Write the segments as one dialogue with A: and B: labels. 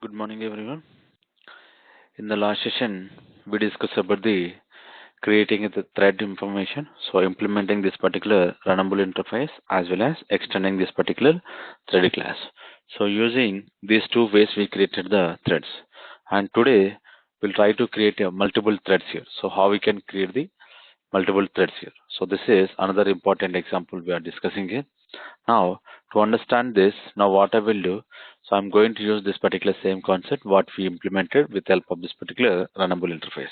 A: Good morning, everyone. In the last session, we discussed about the creating the thread information. So implementing this particular runnable interface as well as extending this particular thread class. So using these two ways, we created the threads. And today, we'll try to create a multiple threads here. So how we can create the multiple threads here. So this is another important example we are discussing here. Now, to understand this, now what I will do, so I'm going to use this particular same concept what we implemented with help of this particular runnable interface.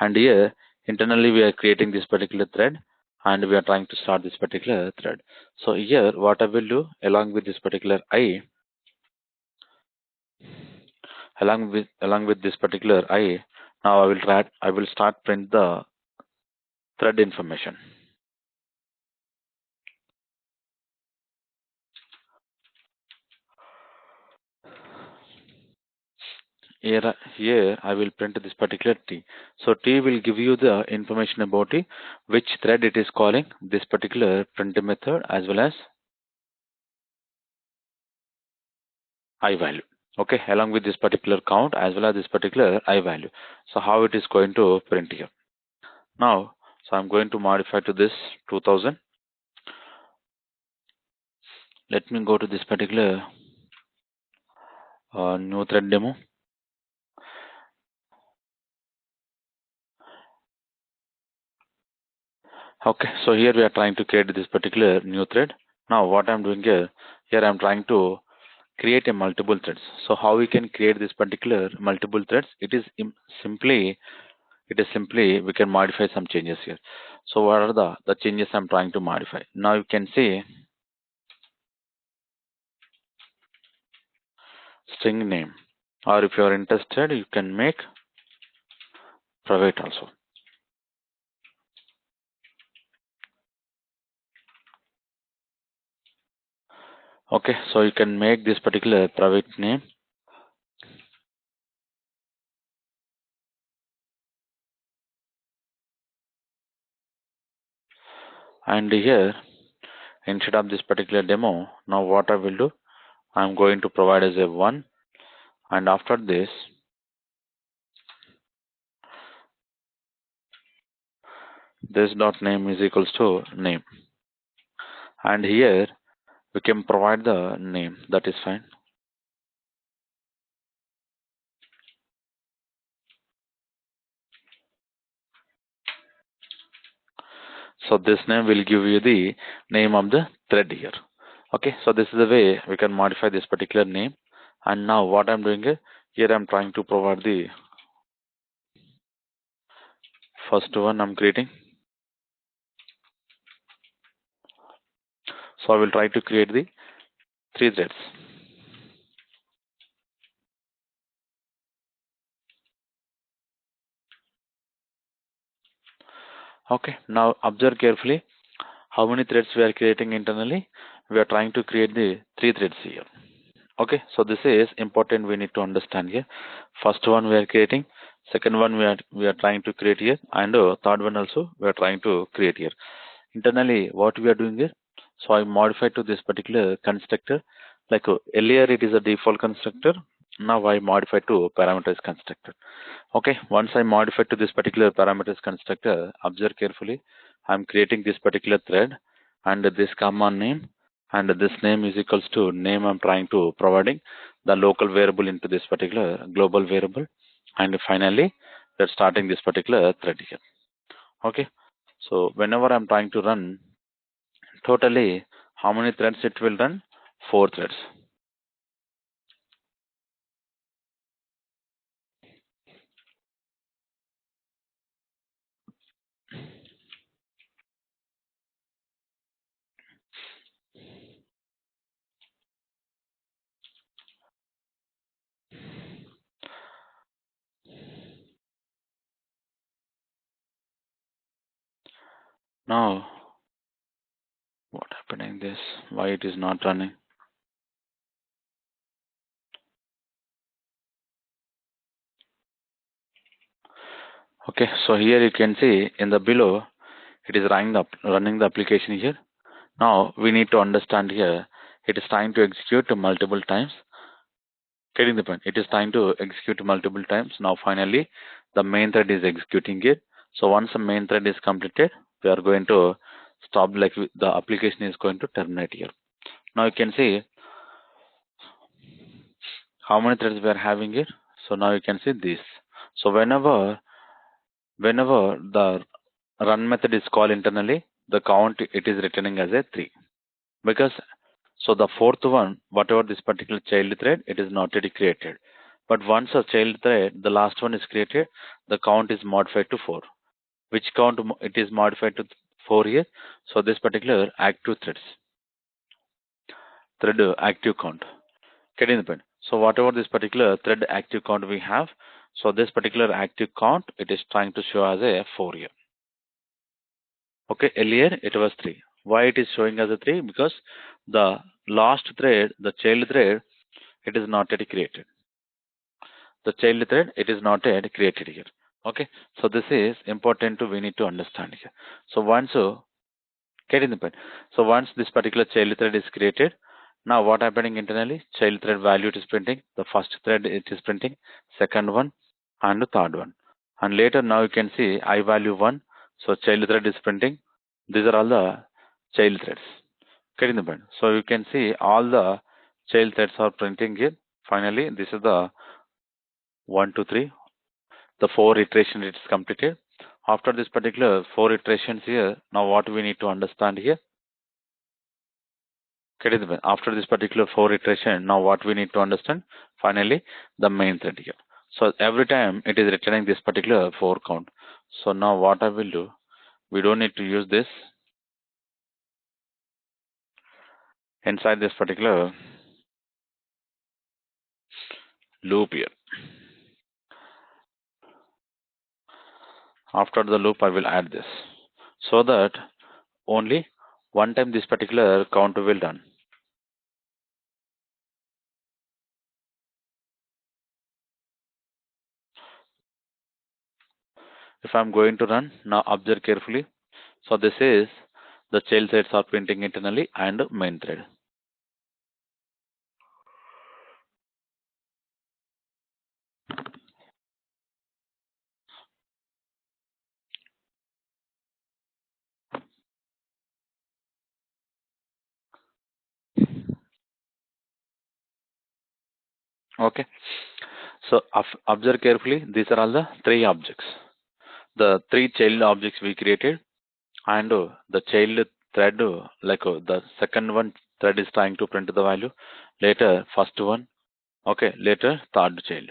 A: And here, internally we are creating this particular thread and we are trying to start this particular thread. So here, what I will do, along with this particular along with this particular now I will start print the thread information. Here I will print this particular T. So T will give you the information about which thread it is calling this particular print method as well as I value. Okay, along with this particular count as well as this particular I value. So how it is going to print here. Now, so I'm going to modify to this 2000. Let me go to this particular new thread demo. Okay, so here we are trying to create this particular new thread. Now what I'm doing here I'm trying to create a multiple threads. So how we can create this particular multiple threads? Simply we can modify some changes here. So what are the changes I'm trying to modify? Now you can see string name, or if you are interested, you can make private also. Okay, so you can make this particular private name. And here, instead of this particular demo, now what I will do, I'm going to provide as a 1, and after this dot name is equals to name, and here we can provide the name. That is fine. So this name will give you the name of the thread here. Okay, so this is the way we can modify this particular name. And now what I'm doing here I'm trying to provide the first one I'm creating. So I will try to create the 3 threads. Okay, now observe carefully how many threads we are creating internally. We are trying to create the 3 threads here. Okay, so this is important, we need to understand here. First one we are creating, second one we are trying to create here, and third one also we are trying to create here. Internally what we are doing here, so I modified to this particular constructor. Like earlier it is a default constructor, now I modified to parameterized constructor. Okay, once I modify to this particular parameters constructor, observe carefully, I'm creating this particular thread and this command name, and this name is equals to name I'm trying to providing the local variable into this particular global variable, and finally we're starting this particular thread here. Okay, so whenever I'm trying to run, totally how many threads it will run? 4 threads. Now what happening this? Why it is not running? Okay, so here you can see in the below it is running the application here. Now we need to understand here it is trying to execute multiple times. Getting the point? It is trying to execute multiple times. Now finally the main thread is executing it. So once the main thread is completed, we are going to stop, like the application is going to terminate here. Now you can see how many threads we are having here. So now you can see this. So whenever the run method is called internally, the count it is returning as a 3. Because so the fourth one, whatever this particular child thread, it is not yet created. But once a child thread, the last one is created, the count is modified to 4. Which count it is modified to 4 here? So this particular active thread active count. Getting the point? So whatever this particular thread active count we have, so this particular active count, it is trying to show as a 4 here. Okay, earlier it was 3. Why it is showing as a 3? Because the last thread, the child thread, it is not yet created. The child thread, it is not yet created here. Okay, so this is important to we need to understand here. So once getting the point. So once this particular child thread is created, now what happening internally? Child thread value it is printing. The first thread it is printing, second one, and the third one. And later now you can see I value 1. So child thread is printing. These are all the child threads. Getting the point. So you can see all the child threads are printing here. Finally, this is the 1, 2, 3. The 4 iteration it is completed. After this particular 4 iterations here, now what we need to understand here? Getting the point. After this particular 4 iteration, now what we need to understand? Finally, the main thread here. So every time it is returning this particular 4 count. So now what I will do? We don't need to use this inside this particular loop here. After the loop, I will add this so that only one time this particular count will done. If I'm going to run, now observe carefully. So this is the child threads are printing internally and main thread. Okay. So observe carefully. These are all the 3 objects. The 3 child objects we created, and the child thread, the second one thread is trying to print the value. Later, first one. Okay. Later, third child.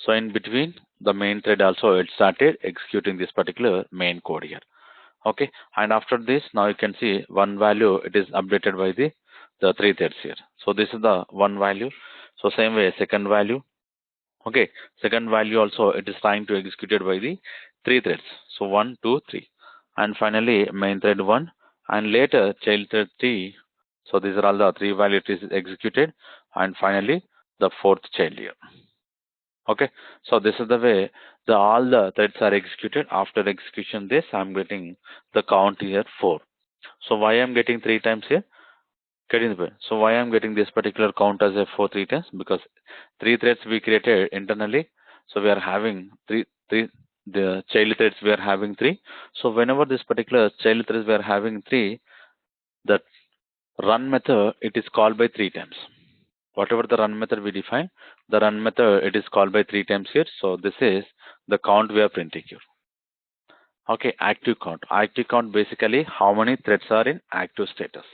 A: So in between, the main thread also it started executing this particular main code here. Okay. And after this, now you can see one value it is updated by the 3 threads here. So this is the one value. So same way, second value. Okay, second value also it is trying to execute it by the 3 threads. So 1, 2, 3, and finally main thread 1, and later child thread 3. So these are all the 3 values is executed, and finally the 4th child here. Okay, so this is the way all the threads are executed. After execution this, I'm getting the count here 4. So why I'm getting 3 times here? Getting the point. So why I'm getting this particular count as a 4 3 times? Because 3 threads we created internally. So we are having three the child threads we are having 3. So whenever this particular child threads we are having 3, the run method it is called by 3 times. Whatever the run method we define, the run method it is called by 3 times here. So this is the count we are printing here. Okay, active count. Active count basically how many threads are in active status.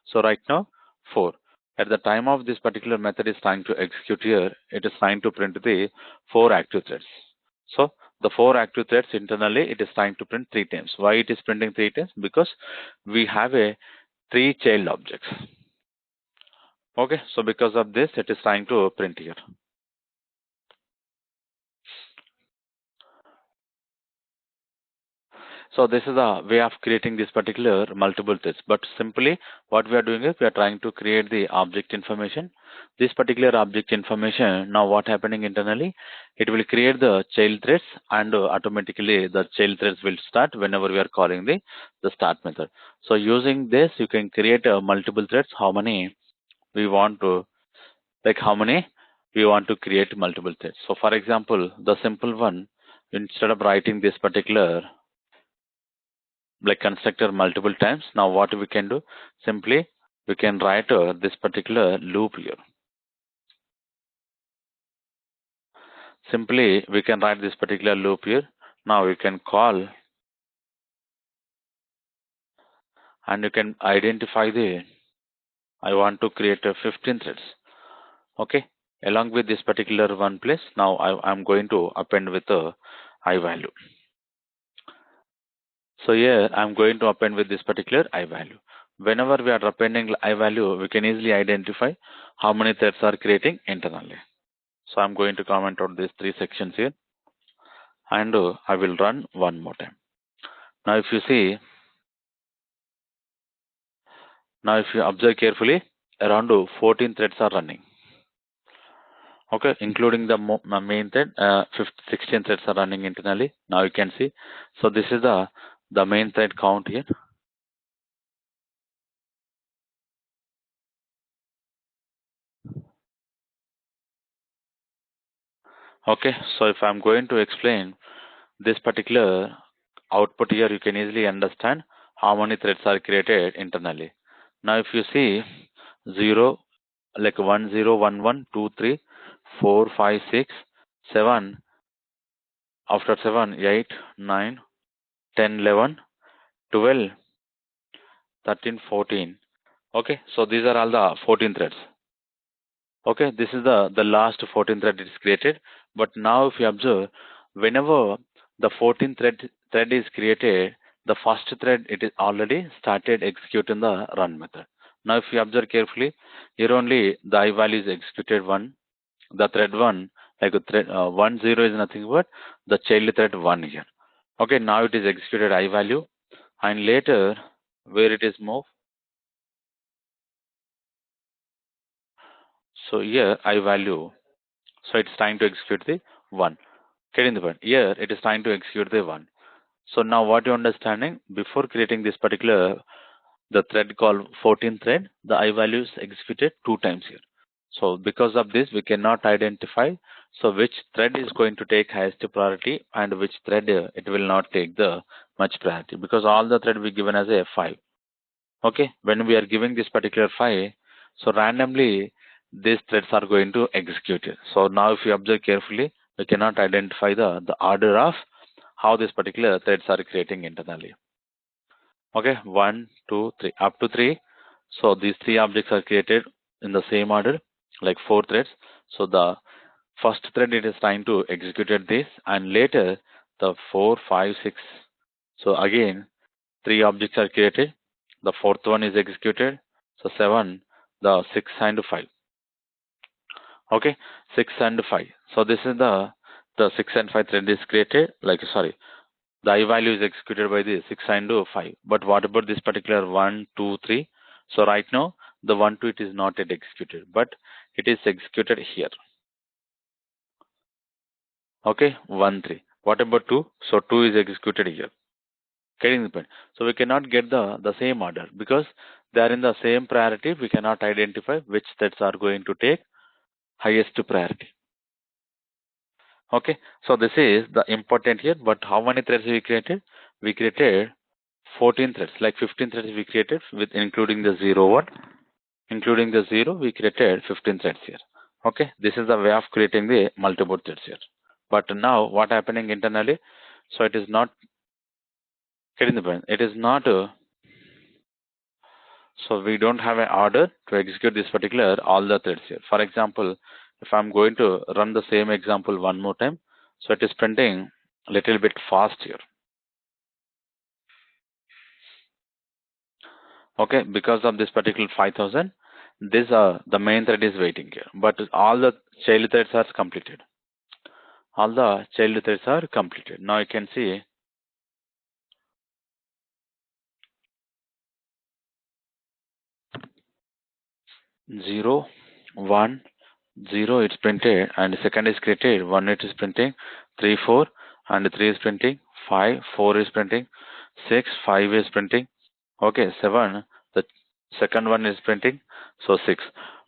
A: So right now 4. At the time of this particular method is trying to execute here, it is trying to print the 4 active threads. So the 4 active threads internally it is trying to print 3 times. Why it is printing 3 times? Because we have a 3 child objects. Okay, so because of this it is trying to print here. So this is the way of creating this particular multiple threads. But simply what we are doing is we are trying to create the object information. This particular object information, now what happening internally, it will create the child threads, and automatically the child threads will start whenever we are calling the start method. So using this you can create multiple threads, how many we want to, like how many we want to create multiple threads. So for example, the simple one, instead of writing this particular like constructor multiple times, now what we can do, simply we can write this particular loop here. Simply we can write this particular loop here. Now we can call and you can identify the, I want to create a 15 threads. Okay, along with this particular one place, now I'm going to append with a I value. So here I'm going to append with this particular I value. Whenever we are appending I value, we can easily identify how many threads are creating internally. So I'm going to comment on these three sections here, and I will run one more time. Now if you see, now if you observe carefully, around 14 threads are running. Okay, including the main thread, 16 threads are running internally. Now you can see. So this is the main thread count here. Okay, so if I'm going to explain this particular output here, you can easily understand how many threads are created internally. Now if you see 0, like 1 0 1 1 2 3 4 5 6 7, after 7 8 9 10 11 12 13 14. Okay, so these are all the 14 threads. Okay, this is the last 14 thread is created. But now if you observe, whenever the 14th thread is created, the first thread it is already started executing the run method. Now if you observe carefully, here only the I value is executed one, the thread one, like a thread 1 0 is nothing but the child thread 1 here. Okay, now it is executed I value, and later where it is moved. So here I value, so it's trying to execute the 1. Getting the point? Here it is trying to execute the 1. So now what you're understanding, before creating this particular, the thread called 14 thread, the I value is executed 2 times here. So because of this, we cannot identify, so which thread is going to take highest priority and which thread it will not take the much priority, because all the thread we given as a 5. Okay, when we are giving this particular 5, so randomly these threads are going to execute it. So now if you observe carefully, we cannot identify the order of how this particular threads are creating internally. Okay, 1 2 3 up to 3. So these 3 objects are created in the same order, like 4 threads. So the first thread it is trying to execute this, and later the 4 5 6. So again 3 objects are created, the fourth one is executed. So 7, the 6 and 5. Okay, 6 and 5. So this is the 6 and 5 thread is created, like sorry, the I value is executed by the 6 and 5. But what about this particular 1 2 3? So right now the 1 2 it is not yet executed, but it is executed here. Okay, 1 3. What about 2? So 2 is executed here. Getting the point? So we cannot get the same order because they are in the same priority. We cannot identify which threads are going to take highest priority. Okay, so this is the important here. But how many threads we created? We created 14 threads, like 15 threads we created with including the 0 1. Including the 0, we created 15 threads here. Okay, this is the way of creating the multiple threads here. But now what happening internally? So it is not getting the point. It is not so we don't have an order to execute this particular all the threads here. For example, if I'm going to run the same example one more time, so it is printing a little bit fast here. Okay, because of this particular 5000, this the main thread is waiting here, but all the child threads are completed. All the child threads are completed. Now you can see 0 1 0 it's printed, and second is created, 1 it is printing, 3 4 and 3 is printing, 5 4 is printing, 6 5 is printing. Okay, 7 the second one is printing, so 6.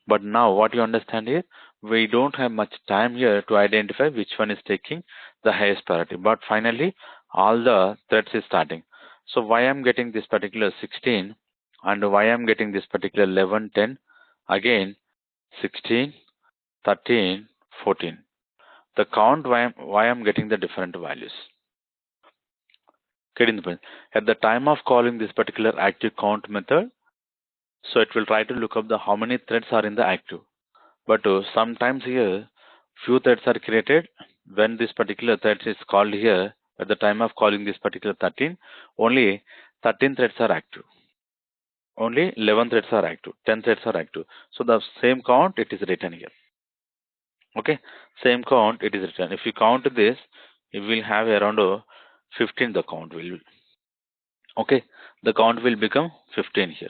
A: But now what you understand here, we don't have much time here to identify which one is taking the highest priority. But finally, all the threads is starting. So why I'm getting this particular 16 and why I'm getting this particular 11, 10, again 16, 13, 14. The count why I'm getting the different values. Getting the point. At the time of calling this particular active count method, so it will try to look up the how many threads are in the active. But sometimes here, few threads are created when this particular thread is called here. At the time of calling this particular 13, only 13 threads are active. Only 11 threads are active. 10 threads are active. So the same count it is written here. Okay, same count it is written. If you count this, you will have around 15. The count will. Okay, the count will become 15 here.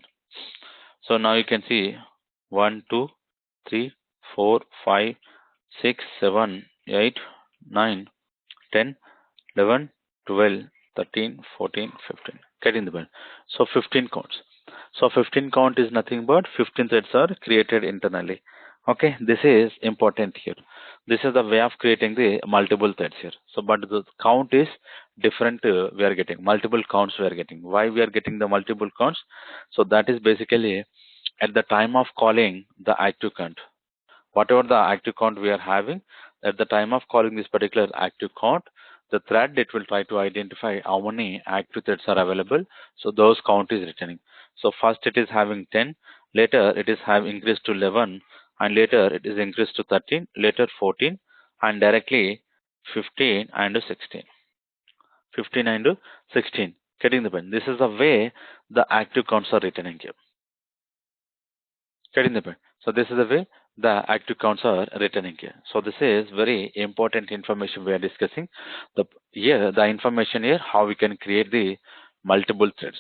A: So now you can see 1, 2, 3, 4, 5, 6, 7, 8, 9, 10, 11, 12, 13, 14, 15. Getting the point. So 15 counts. So 15 count is nothing but 15 threads are created internally. Okay, this is important here. This is the way of creating the multiple threads here. So, but the count is different. We are getting multiple counts. We are getting. Why we are getting the multiple counts? So that is basically at the time of calling the active count. Whatever the active count we are having, at the time of calling this particular active count, the thread it will try to identify how many active threads are available. So those count is returning. So first it is having 10, later it is have increased to 11, and later it is increased to 13, later 14, and directly 15 and 16. 15 and 16. Getting the point. This is the way the active counts are returning here. Getting the point. So this is the way the active counts are returning here. So this is very important information we are discussing. The information here how we can create the multiple threads.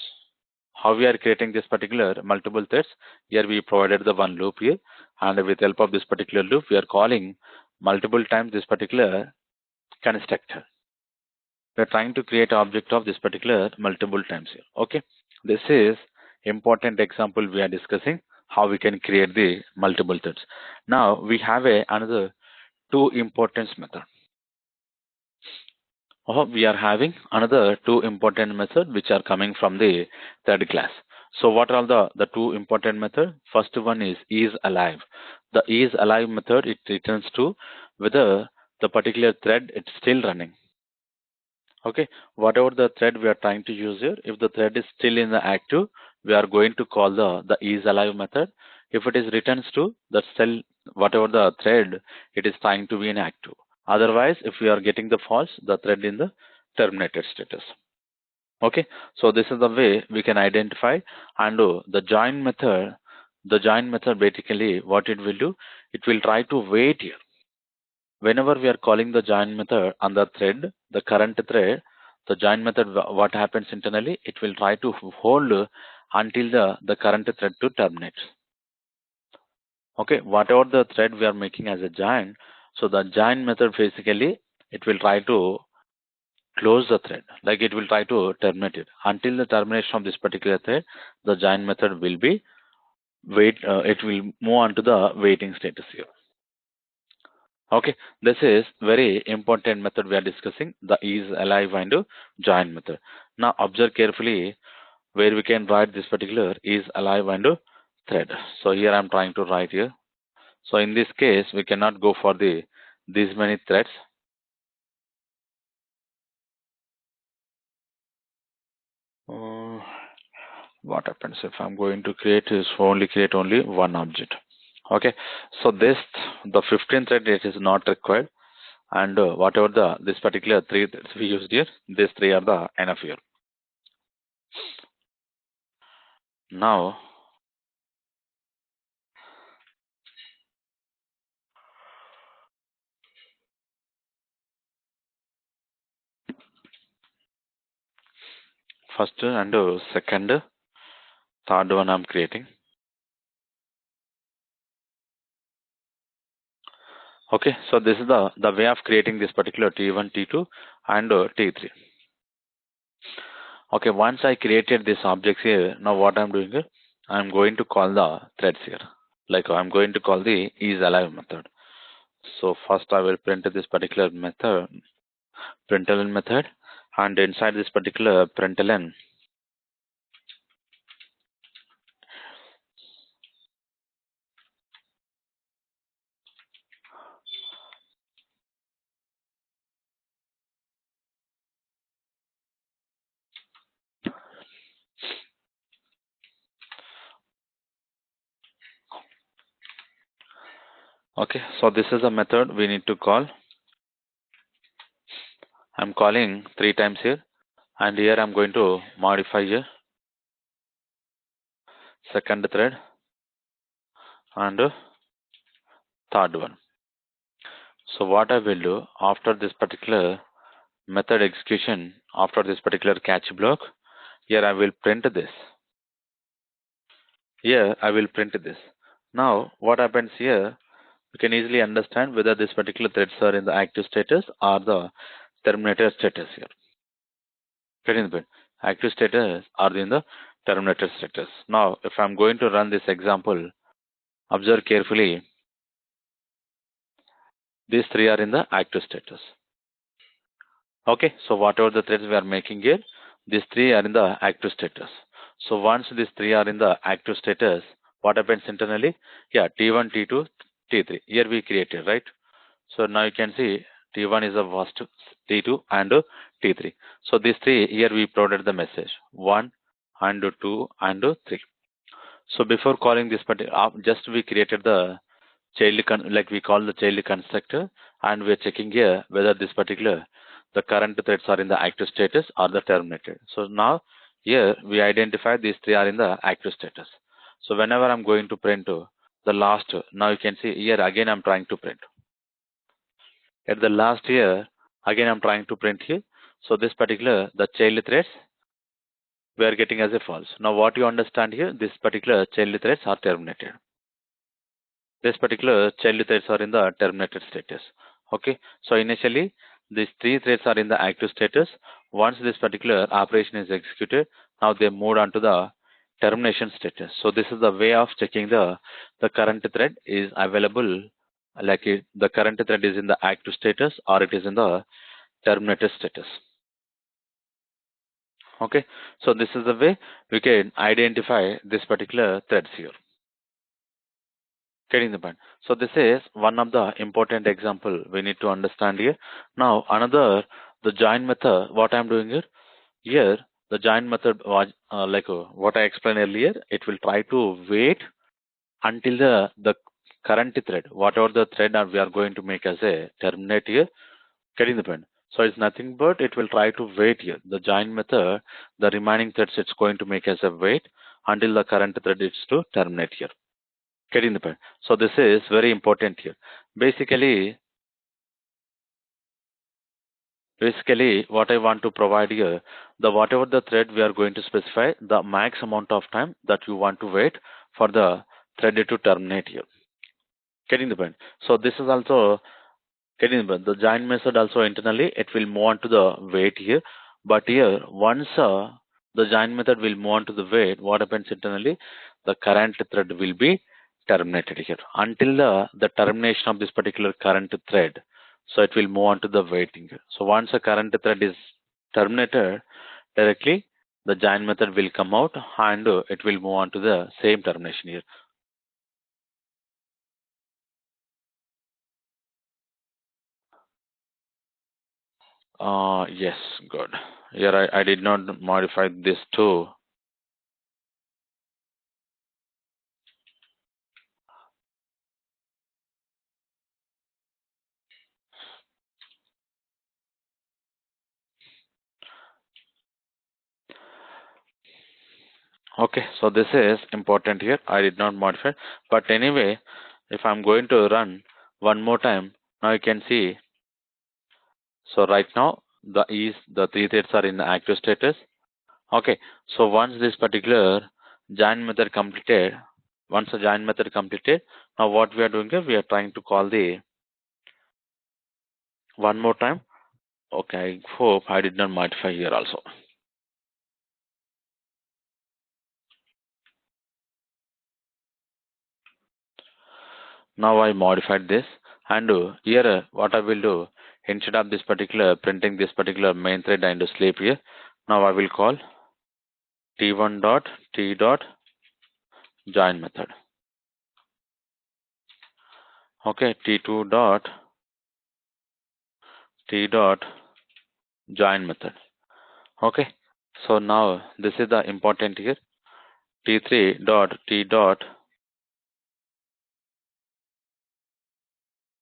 A: How we are creating this particular multiple threads. Here we provided the one loop here, and with help of this particular loop we are calling multiple times this particular constructor. We are trying to create object of this particular multiple times here. Okay, this is important example we are discussing how we can create the multiple threads. Now we have another two importance method. We are having another two important method which are coming from the third class. So what are the two important method? First one is alive. The is alive method, it returns to whether the particular thread it's still running. Okay, whatever the thread we are trying to use here, if the thread is still in the active, we are going to call the is alive method. If it is returns to the cell, whatever the thread it is trying to be in active. Otherwise, if we are getting the false, the thread in the terminated status. Okay, so this is the way we can identify. And the join method, basically what it will do, it will try to wait here. Whenever we are calling the join method on the thread, the current thread, the join method, what happens internally, it will try to hold until the current thread to terminate. Okay, whatever the thread we are making as a join, so the join method basically, it will try to close the thread, like it will try to terminate it. Until the termination of this particular thread, the join method will be it will move on to the waiting status here. Okay, this is very important method we are discussing, the is alive and join method. Now observe carefully where we can write this particular is alive and thread. So here I'm trying to write here. So in this case, we cannot go for these many threads. What happens if I'm going to create create only one object? Okay, so the 15 thread it is not required, and whatever this particular three threads we used here, these three are the enough here. Now first and second, third one I'm creating. Okay, so this is the way of creating this particular T1, T2 and T3. Okay, once I created this objects here, now what I'm doing I'm going to call the threads here. Like I'm going to call the is alive method. So first I will print this particular method, println method, and inside this particular println, okay, so this is a method we need to call. I'm calling 3 times here, and here I'm going to modify here second thread and third one. So what I will do after this particular method execution, after this particular catch block, here I will print this. Here I will print this. Now what happens here, you can easily understand whether this particular threads are in the active status or the terminated status here. Getting the point? Active status are in the terminated status. Now if I'm going to run this example, observe carefully, these three are in the active status. Okay, so whatever the threads we are making here, these three are in the active status. So once these three are in the active status, what happens internally? Yeah, T1, T2, T3. Here we created, right? So now you can see T1 is the first, T2 and T3. So these three, here we provided the message 1 and 2 and 3. So before calling this particular, just we created the like we call the child constructor, and we are checking here whether this particular the current threads are in the active status or the terminated. So now here we identify these three are in the active status. So whenever I'm going to print the last, now you can see here again I'm trying to print at the last here, again I'm trying to print here. So this particular the child threads we are getting as a false. Now what you understand here, this particular child threads are terminated. This particular child threads are in the terminated status. Okay, so initially these three threads are in the active status. Once this particular operation is executed, now they move on to the termination status. So this is the way of checking the current thread is available, like the current thread is in the active status or it is in the terminated status. Okay, so this is the way we can identify this particular threads here. Getting the point. So this is one of the important example we need to understand here. Now another, the join method, what I'm doing here, the join method was what I explained earlier. It will try to wait until the current thread, whatever the thread we are going to make as a terminate here. Getting the point. So it's nothing but it will try to wait here. The join method, the remaining threads it's going to make as a wait until the current thread is to terminate here. Getting the point. So this is very important here. Basically what I want to provide here, the whatever the thread we are going to specify, the max amount of time that you want to wait for the thread to terminate here. Getting the point. So this is also getting the point. The join method also internally it will move on to the wait here. But here once the join method will move on to the wait, what happens internally? The current thread will be terminated here until the termination of this particular current thread. So it will move on to the waiting. So once a current thread is terminated, directly the join method will come out and it will move on to the same termination here. Yes, good. Here I did not modify this too. Okay, so this is important here. I did not modify, but anyway, if I'm going to run one more time, now you can see. So right now the three threads are in active status. Okay, so once this particular join method completed, once the join method completed, now what we are doing here, we are trying to call the one more time. Okay, I hope I did not modify here also. Now I modified this And here what I will do, instead of this particular printing this particular main thread and sleep here, now I will call t1 dot t dot join method. Okay, t2 dot t dot join method. Okay, so now this is the important here, t3 dot t dot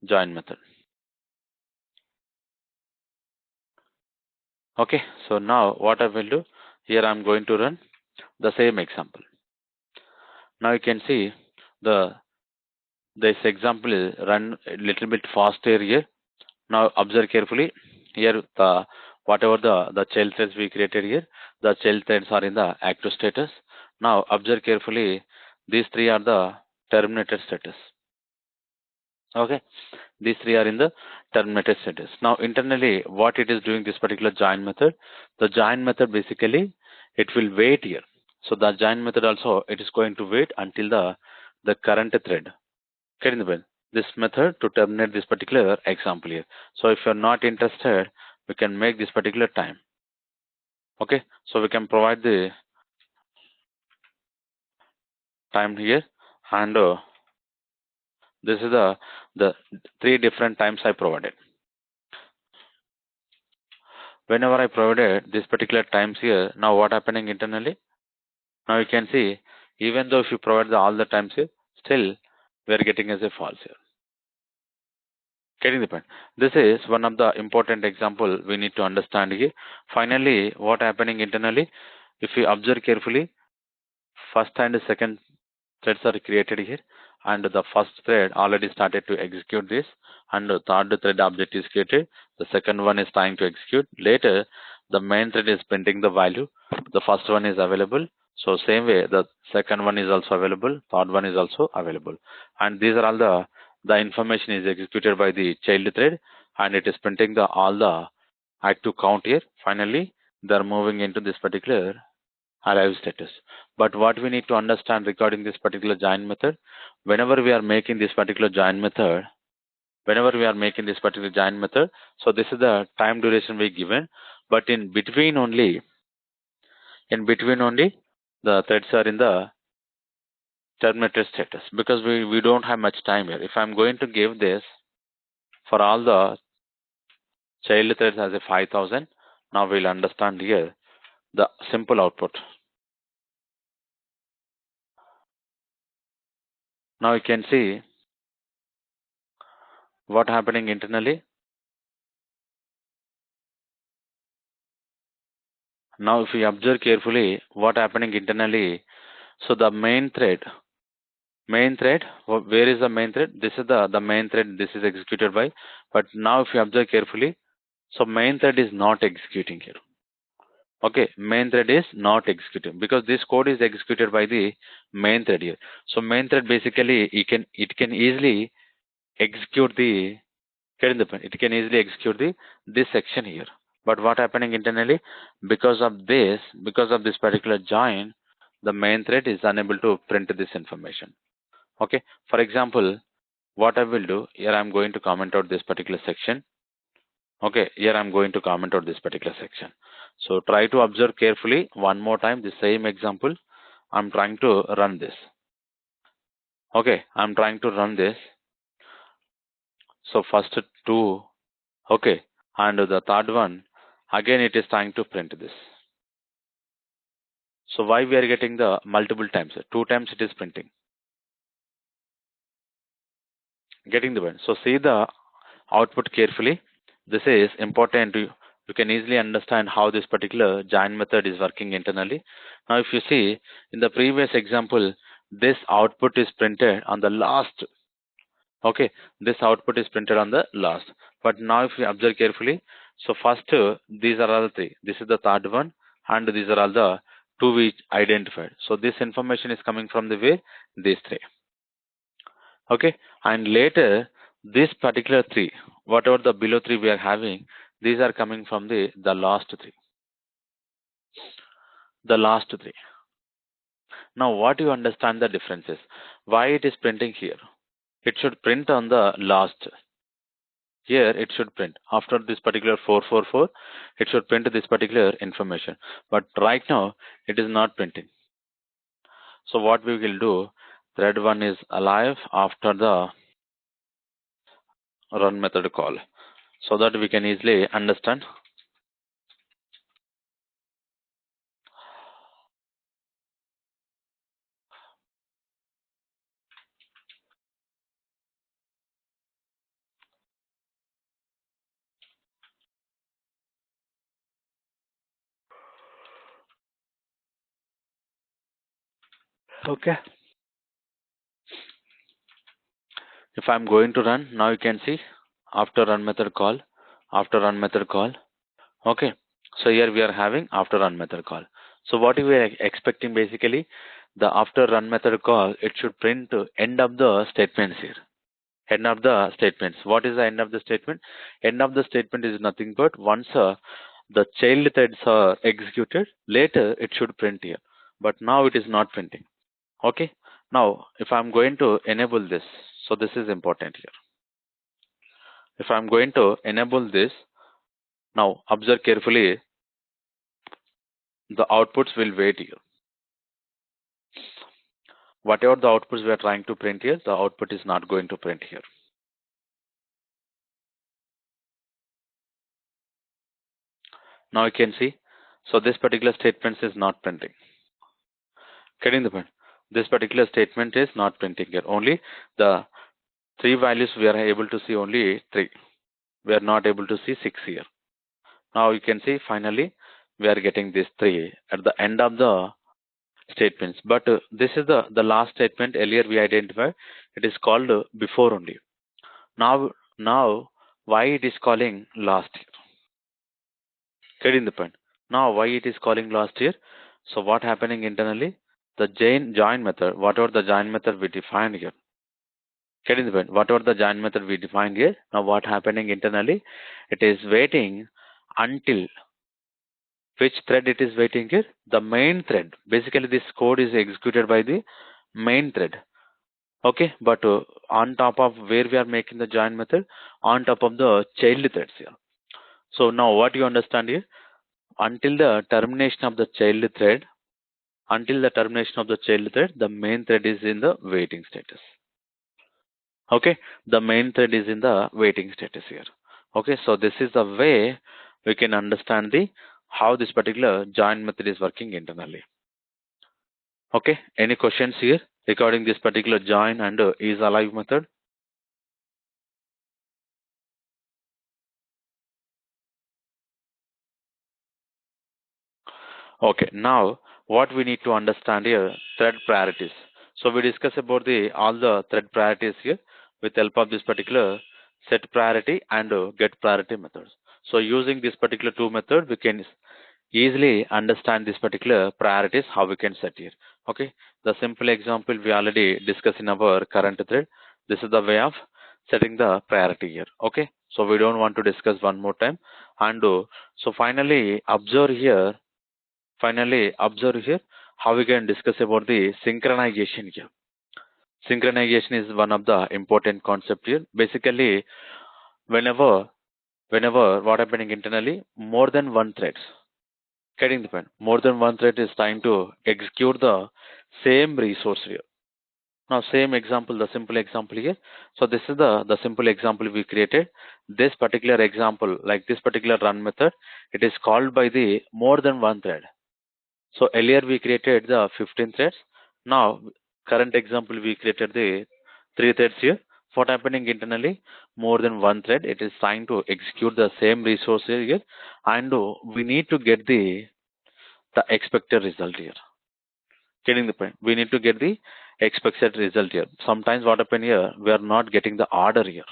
A: join method. Okay, so now what I will do, here I'm going to run the same example. Now you can see this example is run a little bit faster here. Now observe carefully. Here whatever the child threads we created here, the child threads are in the active status. Now observe carefully. These three are the terminated status. Okay, these three are in the terminated status. Now internally, what it is doing this particular join method, the join method basically it will wait here. So the join method also it is going to wait until the current thread. Getting the point? This method to terminate this particular example here. So if you're not interested, we can make this particular time. Okay, so we can provide the time here, and this is the three different times I provided. Whenever I provided this particular times here, now what happening internally? Now you can see, even though if you provide all the times here, still we are getting as a false here. Getting the point? This is one of the important example we need to understand here. Finally, what happening internally? If you observe carefully, first and second threads are created here, and the first thread already started to execute this, and the third thread object is created. The second one is trying to execute. Later, the main thread is printing the value. The first one is available. So same way, the second one is also available. Third one is also available. And these are all the information is executed by the child thread, and it is printing all the active count here. Finally, they are moving into this particular alive status. But what we need to understand regarding this particular join method, whenever we are making this particular join method, so this is the time duration we given, but in between only, the threads are in the terminated status, because we don't have much time here. If I'm going to give this for all the child threads as a 5000, now we'll understand here the simple output. Now you can see what happening internally. Now if we observe carefully what happening internally, so the main thread, where is the main thread? This is the main thread, this is executed by, but now if you observe carefully, so main thread is not executing here. Okay, main thread is not executing because this code is executed by the main thread here. So main thread basically it can easily execute the, getting the point, it can easily execute this section here. But what happening internally, because of this particular join, the main thread is unable to print this information. Okay, for example, what I will do here, I'm going to comment out this particular section. Okay, here I'm going to comment out this particular section. So try to observe carefully one more time the same example. I'm trying to run this. Okay, I'm trying to run this. So first two, okay, and the third one, again it is trying to print this. So why we are getting the multiple times? Two times it is printing. Getting the point. So see the output carefully. This is important. You can easily understand how this particular join method is working internally. Now if you see in the previous example, this output is printed on the last. Okay, this output is printed on the last. But now if you observe carefully, so first these are all the three. This is the third one, and these are all the two we identified. So this information is coming from the where? These three. Okay, and later this particular three, whatever the below three we are having, these are coming from the last three. The last three. Now what you understand the differences? Why it is printing here? It should print on the last. Here it should print. After this particular 444, it should print this particular information. But right now, it is not printing. So what we will do, thread 1 is alive after the run method call, so that we can easily understand. Okay. If I'm going to run, now you can see after run method call, after run method call. Okay. So here we are having after run method call. So what we are expecting basically, the after run method call, it should print end of the statements here. End of the statements. What is the end of the statement? End of the statement is nothing but once the child threads are executed, later it should print here. But now it is not printing. Okay. Now, if I'm going to enable this, so this is important here. If I'm going to enable this, now observe carefully, the outputs will wait here. Whatever the outputs we are trying to print here, the output is not going to print here. Now you can see, so this particular statement is not printing. Getting the point? This particular statement is not printing here. Only the three values we are able to see only 3. We are not able to see 6 here. Now you can see finally we are getting this 3 at the end of the statements. But this is the last statement earlier we identified. It is called before only. Now why it is calling last here? Getting the point? Now why it is calling last here? So what happening internally? The join method, whatever the join method we defined here. Getting the point? Whatever the join method we defined here. Now what happening internally? It is waiting until which thread it is waiting here? The main thread. Basically this code is executed by the main thread. Okay, but on top of where we are making the join method, on top of the child threads here. So now what you understand here? Until the termination of the child thread, the main thread is in the waiting status. Okay, the main thread is in the waiting status here. Okay, so this is the way we can understand the how this particular join method is working internally. Okay, any questions here regarding this particular join and is alive method? Okay, now what we need to understand here, thread priorities. So we discuss about the all the thread priorities here with help of this particular set priority and get priority methods. So using this particular two method, we can easily understand this particular priorities how we can set here. Okay, the simple example we already discussed in our current thread. This is the way of setting the priority here. Okay, so we don't want to discuss one more time. And so finally observe here. Finally, observe here how we can discuss about the synchronization here. Synchronization is one of the important concept here. Basically, whenever what happening internally, more than one threads. Getting the point. More than one thread is trying to execute the same resource here. Now, same example, the simple example here. So this is the simple example we created. This particular example, like this particular run method, it is called by the more than one thread. So earlier we created the 15 threads. Now current example we created the 3 threads here. What happening internally? More than one thread. It is trying to execute the same resource here, and we need to get the expected result here. Getting the point? We need to get the expected result here. Sometimes what happen here? We are not getting the order here.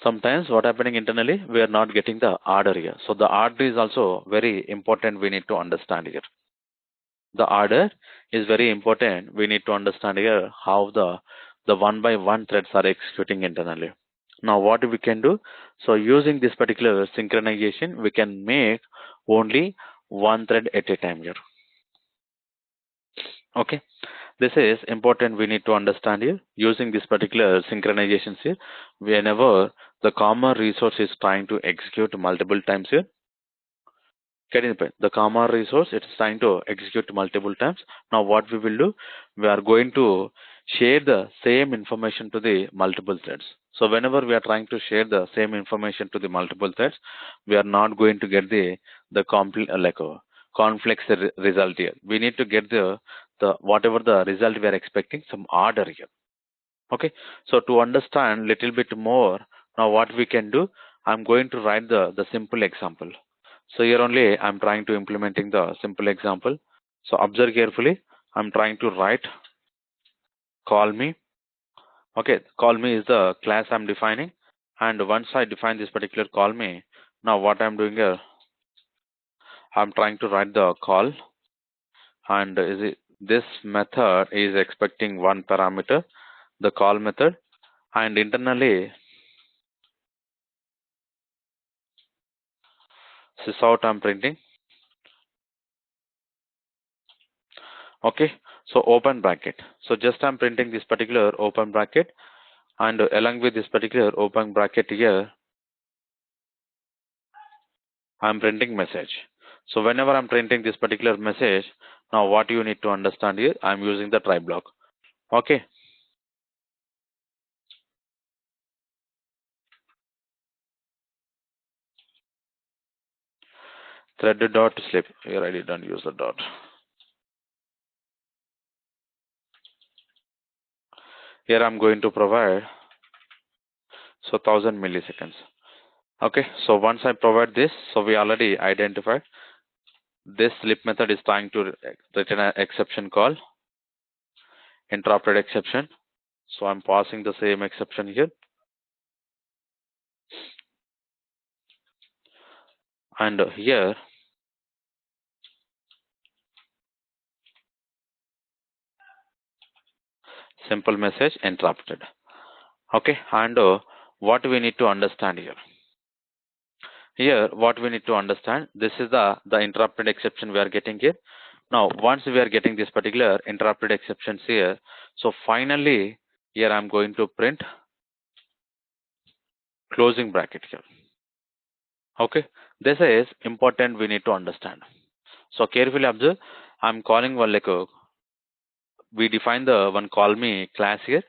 A: Sometimes what happening internally? We are not getting the order here. So the order is also very important. We need to understand here. The order is very important. We need to understand here how the one by one threads are executing internally. Now what we can do, so using this particular synchronization, we can make only one thread at a time here. Okay, this is important. We need to understand here using this particular synchronizations here. Whenever the common resource is trying to execute multiple times here, getting the point. The common resource it's trying to execute multiple times. Now what we will do, we are going to share the same information to the multiple threads. So whenever we are trying to share the same information to the multiple threads, we are not going to get the like a complex result here. We need to get the whatever the result we are expecting, some order here. Okay, so to understand little bit more, now what we can do, I'm going to write the simple example. So here only I'm trying to implementing the simple example. So observe carefully. I'm trying to write call me. Okay, call me is the class I'm defining. And once I define this particular call me, now what I'm doing here, I'm trying to write the call. And this method is expecting one parameter, the call method. And internally, this is out I'm printing. Okay, so open bracket. So just I'm printing this particular open bracket, and along with this particular open bracket here, I'm printing message. So whenever I'm printing this particular message, now what you need to understand here, I'm using the try block. Okay, thread dot slip. Here I didn't use the dot. Here I'm going to provide so 1000 milliseconds. Okay, so once I provide this, so we already identified this slip method is trying to return an exception call, interrupted exception. So I'm passing the same exception here, and here simple message interrupted. Okay, and what we need to understand here. Here, what we need to understand, this is the interrupted exception we are getting here. Now, once we are getting this particular interrupted exceptions here, so finally, here I'm going to print closing bracket here. Okay, this is important. We need to understand. So carefully observe. I'm calling one like a, we define the one call me class here,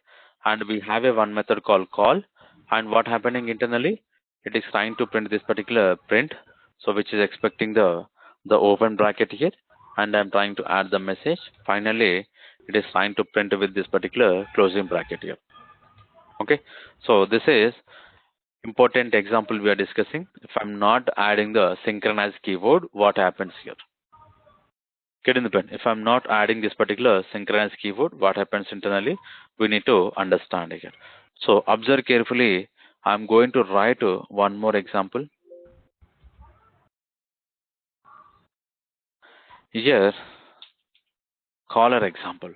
A: and we have a one method called call. And what happening internally, it is trying to print this particular print, so which is expecting the open bracket here, and I'm trying to add the message. Finally, it is trying to print with this particular closing bracket here. Okay, so this is important example we are discussing. If I'm not adding the synchronize keyword, what happens here? Get in the pen. If I'm not adding this particular synchronize keyword, what happens internally? We need to understand here. So observe carefully. I'm going to write one more example. Here, caller example.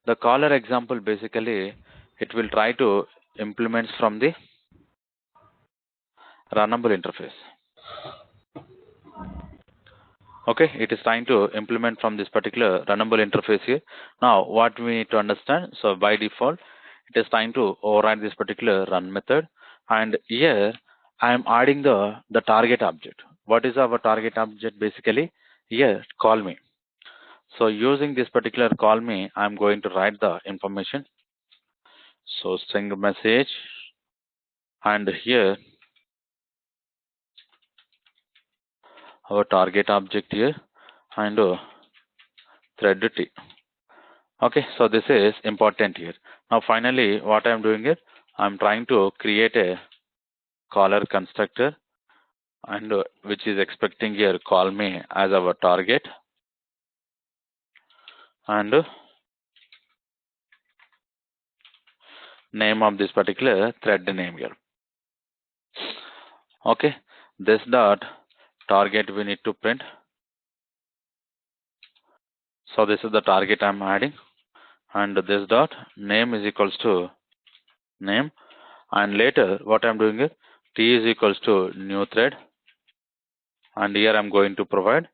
A: The caller example basically, it will try to implement from the runnable interface. Okay, it is trying to implement from this particular runnable interface here. Now, what we need to understand, so by default, it is trying to override this particular run method. And here, I am adding the target object. What is our target object basically? Here, call me. So using this particular call me, I'm going to write the information. So string message, and here, our target object here, and thread T. Okay, so this is important here. Now finally, what I'm doing is, I'm trying to create a caller constructor, and which is expecting here call me as our target, and name of this particular thread name here. Okay, this dot target we need to print. So this is the target I'm adding, and this dot name is equals to name, and later what I'm doing is t is equals to new thread, and here I'm going to provide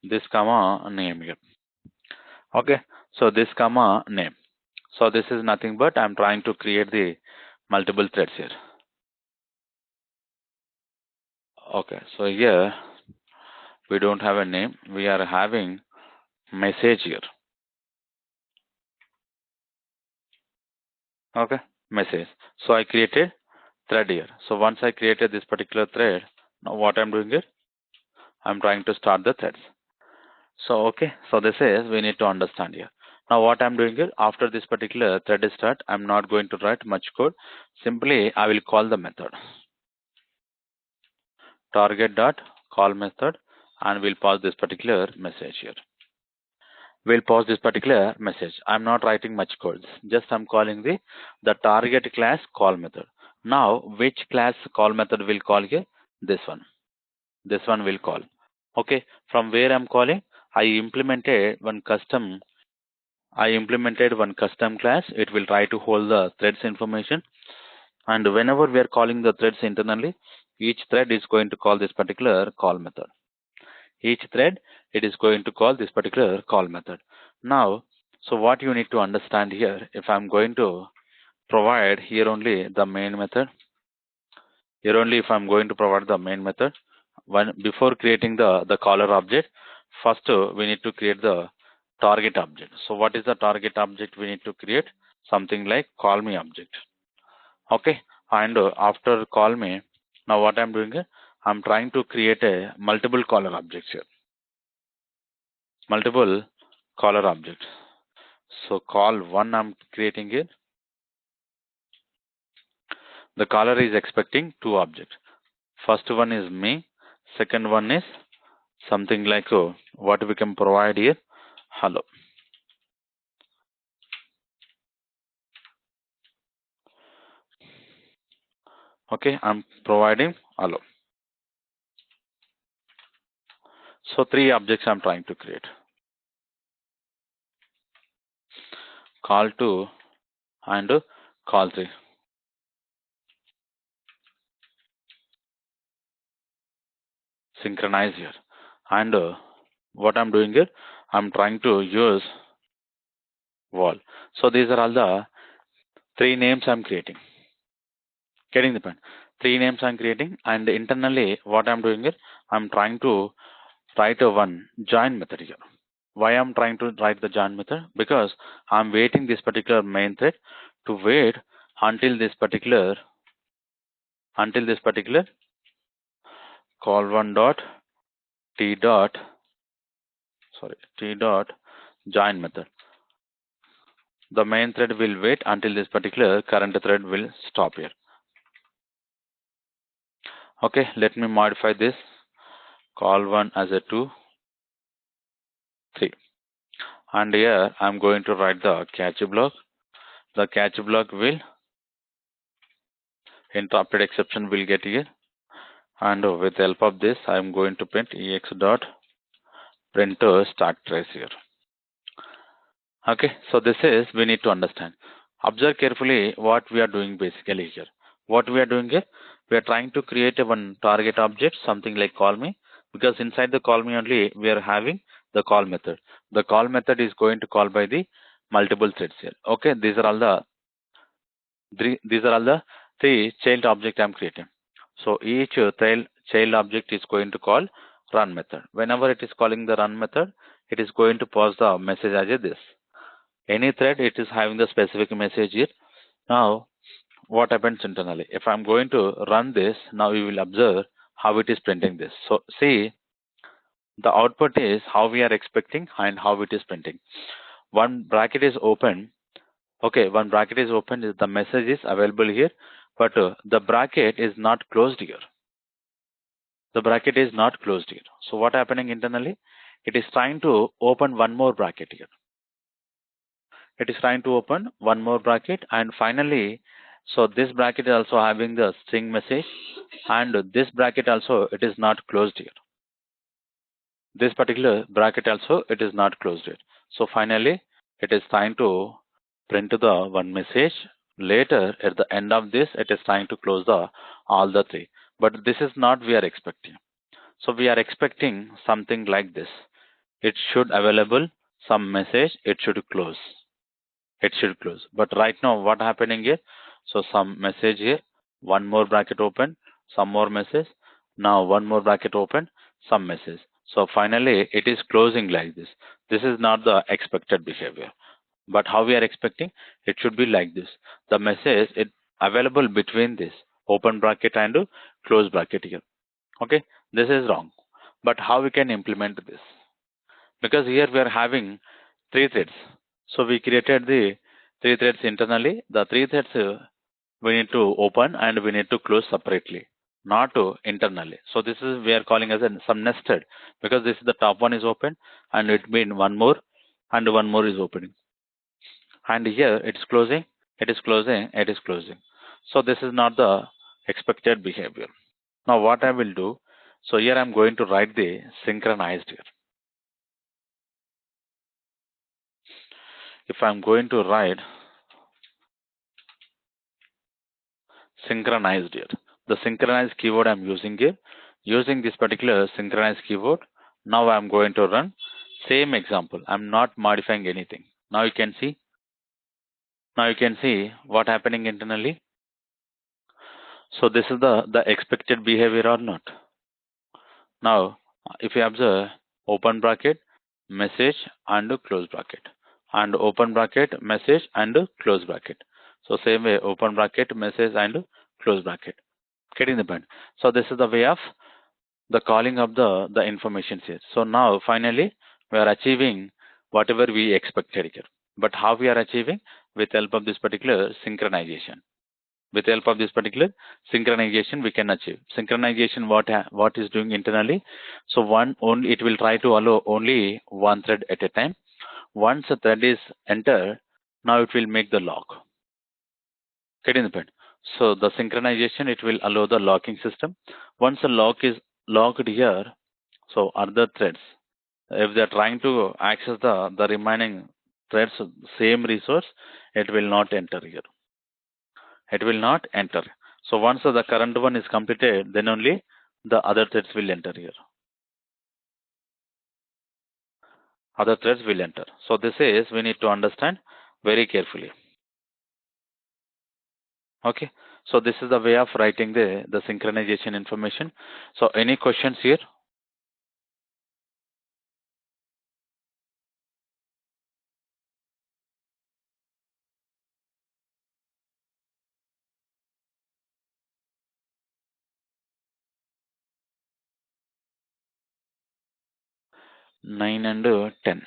A: this comma name here. Okay, so this comma name. So this is nothing but I'm trying to create the multiple threads here. Okay, so here we don't have a name, we are having message here. Okay, message. So I created thread here. So once I created this particular thread, now what I'm doing here, I'm trying to start the threads. So okay, so this is we need to understand here. Now what I'm doing here, after this particular thread is start, I'm not going to write much code. Simply I will call the method target dot call method, and we'll pass this particular message here. We'll pass this particular message. I'm not writing much code. Just I'm calling the target class call method. Now which class call method will call here? This one. This one will call. Okay. From where I'm calling, I implemented one custom class. It will try to hold the threads information. And whenever we are calling the threads internally, each thread is going to call this particular call method. Each thread, it is going to call this particular call method. Now, so what you need to understand here, if I'm going to provide here only the main method, here only if I'm going to provide the main method, before creating the caller object, first we need to create the target object. So what is the target object we need to create? Something like call me object. Okay, and after call me, now what I'm doing here, I'm trying to create a multiple caller objects here. Multiple caller objects. So call one I'm creating here. The caller is expecting two objects. First one is me. Second one is something like what we can provide here. Hello. Okay, I'm providing hello. So three objects I'm trying to create. Call two and call three. Synchronize here. And what I'm doing here, I'm trying to use wall. So these are all the three names I'm creating. Getting the point? Three names I'm creating, and internally what I'm doing is I'm trying to write a one join method here. Why I'm trying to write the join method? Because I'm waiting this particular main thread to wait until this particular call one dot t dot join method. The main thread will wait until this particular current thread will stop here. Okay, let me modify this call one as a 2, 3. And here I'm going to write the catch block. The catch block will interrupted exception will get here, and with the help of this I'm going to print ex dot print start trace here. Okay, so this is we need to understand. Observe carefully what we are doing basically here. What we are doing here, we are trying to create a one target object, something like call me, because inside the call me only we are having the call method. The call method is going to call by the multiple threads here. Okay, these are all the three child object I'm creating. So each child object is going to call run method. Whenever it is calling the run method, it is going to pass the message as this. Any thread, it is having the specific message here. Now, what happens internally? If I'm going to run this, now we will observe how it is printing this. So see, the output is how we are expecting and how it is printing. One bracket is open. Okay, one bracket is open, the message is available here, but the bracket is not closed here. The bracket is not closed here. So what happening internally? It is trying to open one more bracket here. It is trying to open one more bracket, and finally, so this bracket is also having the string message, and this bracket also it is not closed here. This particular bracket also it is not closed here. So finally, it is trying to print the one message. Later, at the end of this, it is trying to close all the three. But this is not we are expecting. So we are expecting something like this. It should available some message, it should close. It should close. But right now, what happening here? So some message here, one more bracket open, some more message. Now one more bracket open, some message. So finally, it is closing like this. This is not the expected behavior. But how we are expecting? It should be like this. The message is available between this open bracket and close bracket here. Okay, this is wrong. But how we can implement this? Because here we are having three threads. So we created the three threads internally. The three threads we need to open and we need to close separately, not internally. So this is we are calling as some nested, because this is the top one is open and it means one more and one more is opening. And here it's closing, it is closing, it is closing. So this is not the expected behavior. Now what I will do, so here I'm going to write the synchronized here. If I'm going to write synchronized here, the synchronized keyword I'm using here, using this particular synchronized keyword, now I'm going to run same example. I'm not modifying anything. Now you can see, what happening internally. So this is the expected behavior or not. Now, if you observe open bracket, message and close bracket, and open bracket, message and close bracket. So same way, open bracket, message and close bracket. Getting the point. So this is the way of the calling of the information here. So now finally we are achieving whatever we expected here. But how we are achieving? With help of this particular synchronization. With help of this particular synchronization we can achieve. Synchronization what is doing internally? So one only it will try to allow only one thread at a time. Once a thread is entered, now it will make the lock. Getting the point? So the synchronization, it will allow the locking system. Once the lock is locked here, so other threads, if they are trying to access the remaining threads same resource, it will not enter here. It will not enter. So once the current one is completed, then only the other threads will enter here. Other threads will enter. So this is we need to understand very carefully. Okay. So this is the way of writing the synchronization information. So any questions here? Nine and 10.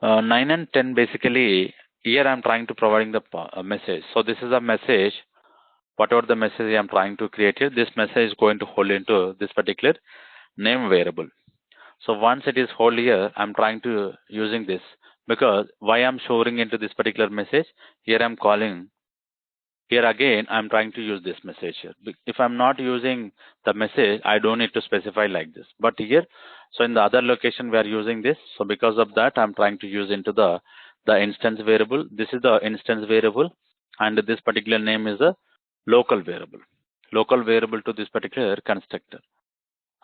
A: 9 and 10 basically, here I'm trying to providing the message. So this is a message, whatever the message I'm trying to create here, this message is going to hold into this particular name variable. So once it is hold here, I'm trying to using this, because why I'm showing into this particular message, here I'm calling, here again I'm trying to use this message here. If I'm not using the message, I don't need to specify like this. But here, so in the other location we are using this. So because of that, I'm trying to use into the instance variable. This is the instance variable, and this particular name is a local variable. Local variable to this particular constructor.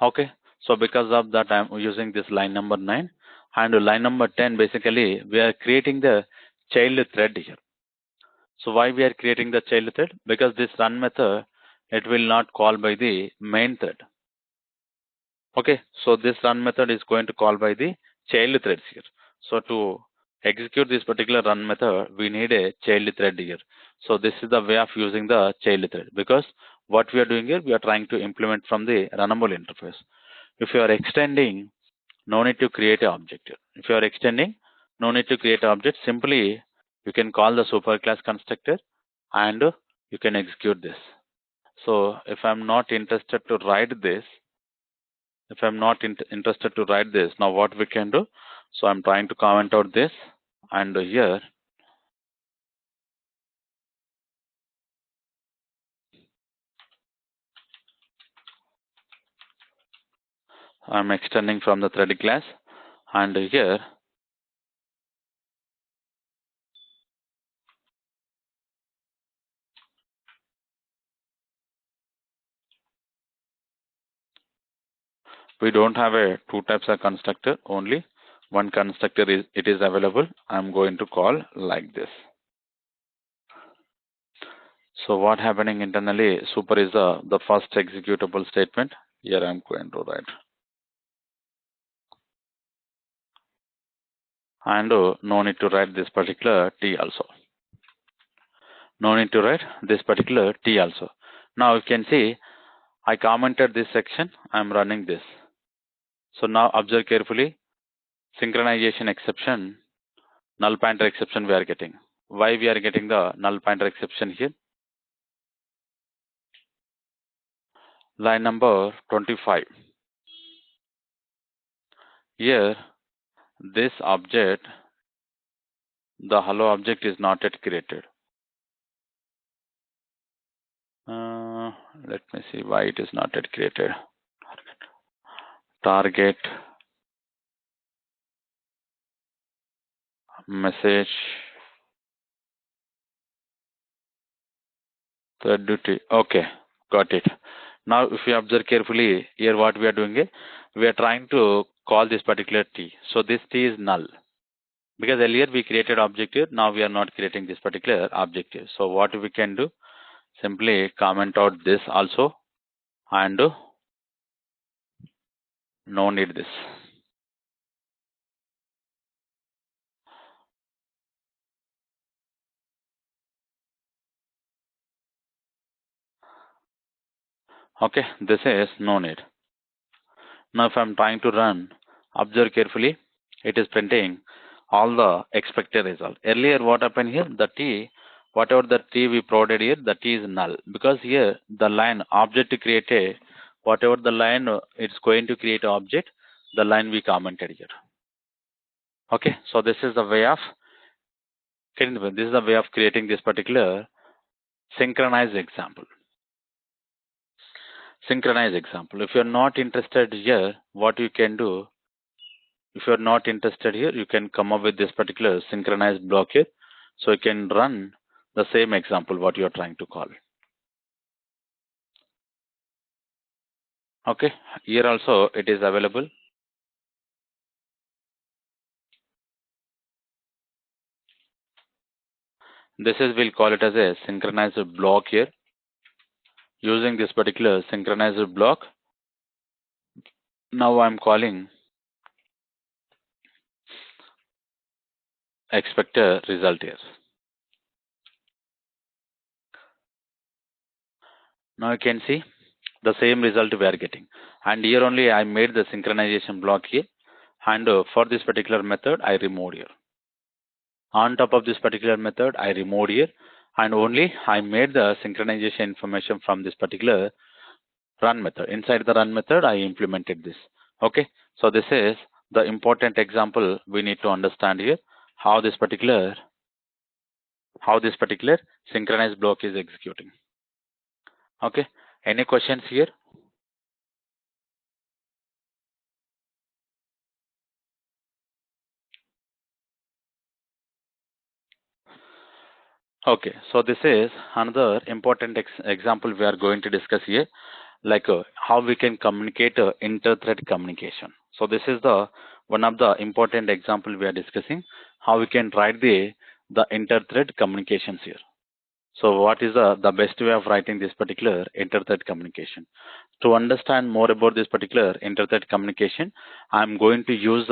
A: Okay. So because of that, I'm using this line number 9, and line number 10. Basically, we are creating the child thread here. So why we are creating the child thread? Because this run method, it will not call by the main thread. Okay, so this run method is going to call by the child threads here. So to execute this particular run method, we need a child thread here. So this is the way of using the child thread, because what we are doing here, we are trying to implement from the runnable interface. If you are extending, no need to create an object here. If you are extending, no need to create an object. Simply, you can call the superclass constructor and you can execute this. So if I'm not interested to write this, now what we can do? So I'm trying to comment out this, and here I'm extending from the thread class, and here We don't have a two types of constructor, only one constructor is available. I'm going to call like this. So what happening internally, super is the first executable statement. Here I'm going to write. And no need to write this particular T also. No need to write this particular T also. Now you can see I commented this section, I'm running this. So now observe carefully, synchronization exception, null pointer exception we are getting. Why we are getting the null pointer exception here? Line number 25. Here, this object, the hello object is not yet created. Let me see why it is not yet created. Target message thread duty. Okay, got it. Now if you observe carefully here, what we are doing is we are trying to call this particular T. So this T is null because earlier we created objective. Now we are not creating this particular objective. So what we can do, simply comment out this also and no need this. Okay, this is no need. Now if I'm trying to run, observe carefully, it is printing all the expected result. Earlier what happened here, the T, whatever the T we provided here, the T is null because here the line object created, whatever the line it's going to create object, the line we commented here. Okay, so this is the way of creating this particular synchronized example. Synchronized example. If you're not interested here, what you can do, if you're not interested here, you can come up with this particular synchronized block here. So you can run the same example what you're trying to call. Okay, here also it is available. This is, we'll call it as a synchronized block here. Using this particular synchronized block, now I'm calling expected result here. Now you can see the same result we are getting. And here only I made the synchronization block here. And for this particular method, I removed here. On top of this particular method, I removed here. And only I made the synchronization information from this particular run method. Inside the run method, I implemented this. Okay. So this is the important example we need to understand here. How this particular synchronized block is executing. Okay. Any questions here? Okay, so this is another important example we are going to discuss here, like how we can communicate inter-thread communication. So this is the one of the important example we are discussing, how we can write the inter-thread communications here. So what is the best way of writing this particular inter-thread communication? To understand more about this particular inter-thread communication, I'm going to use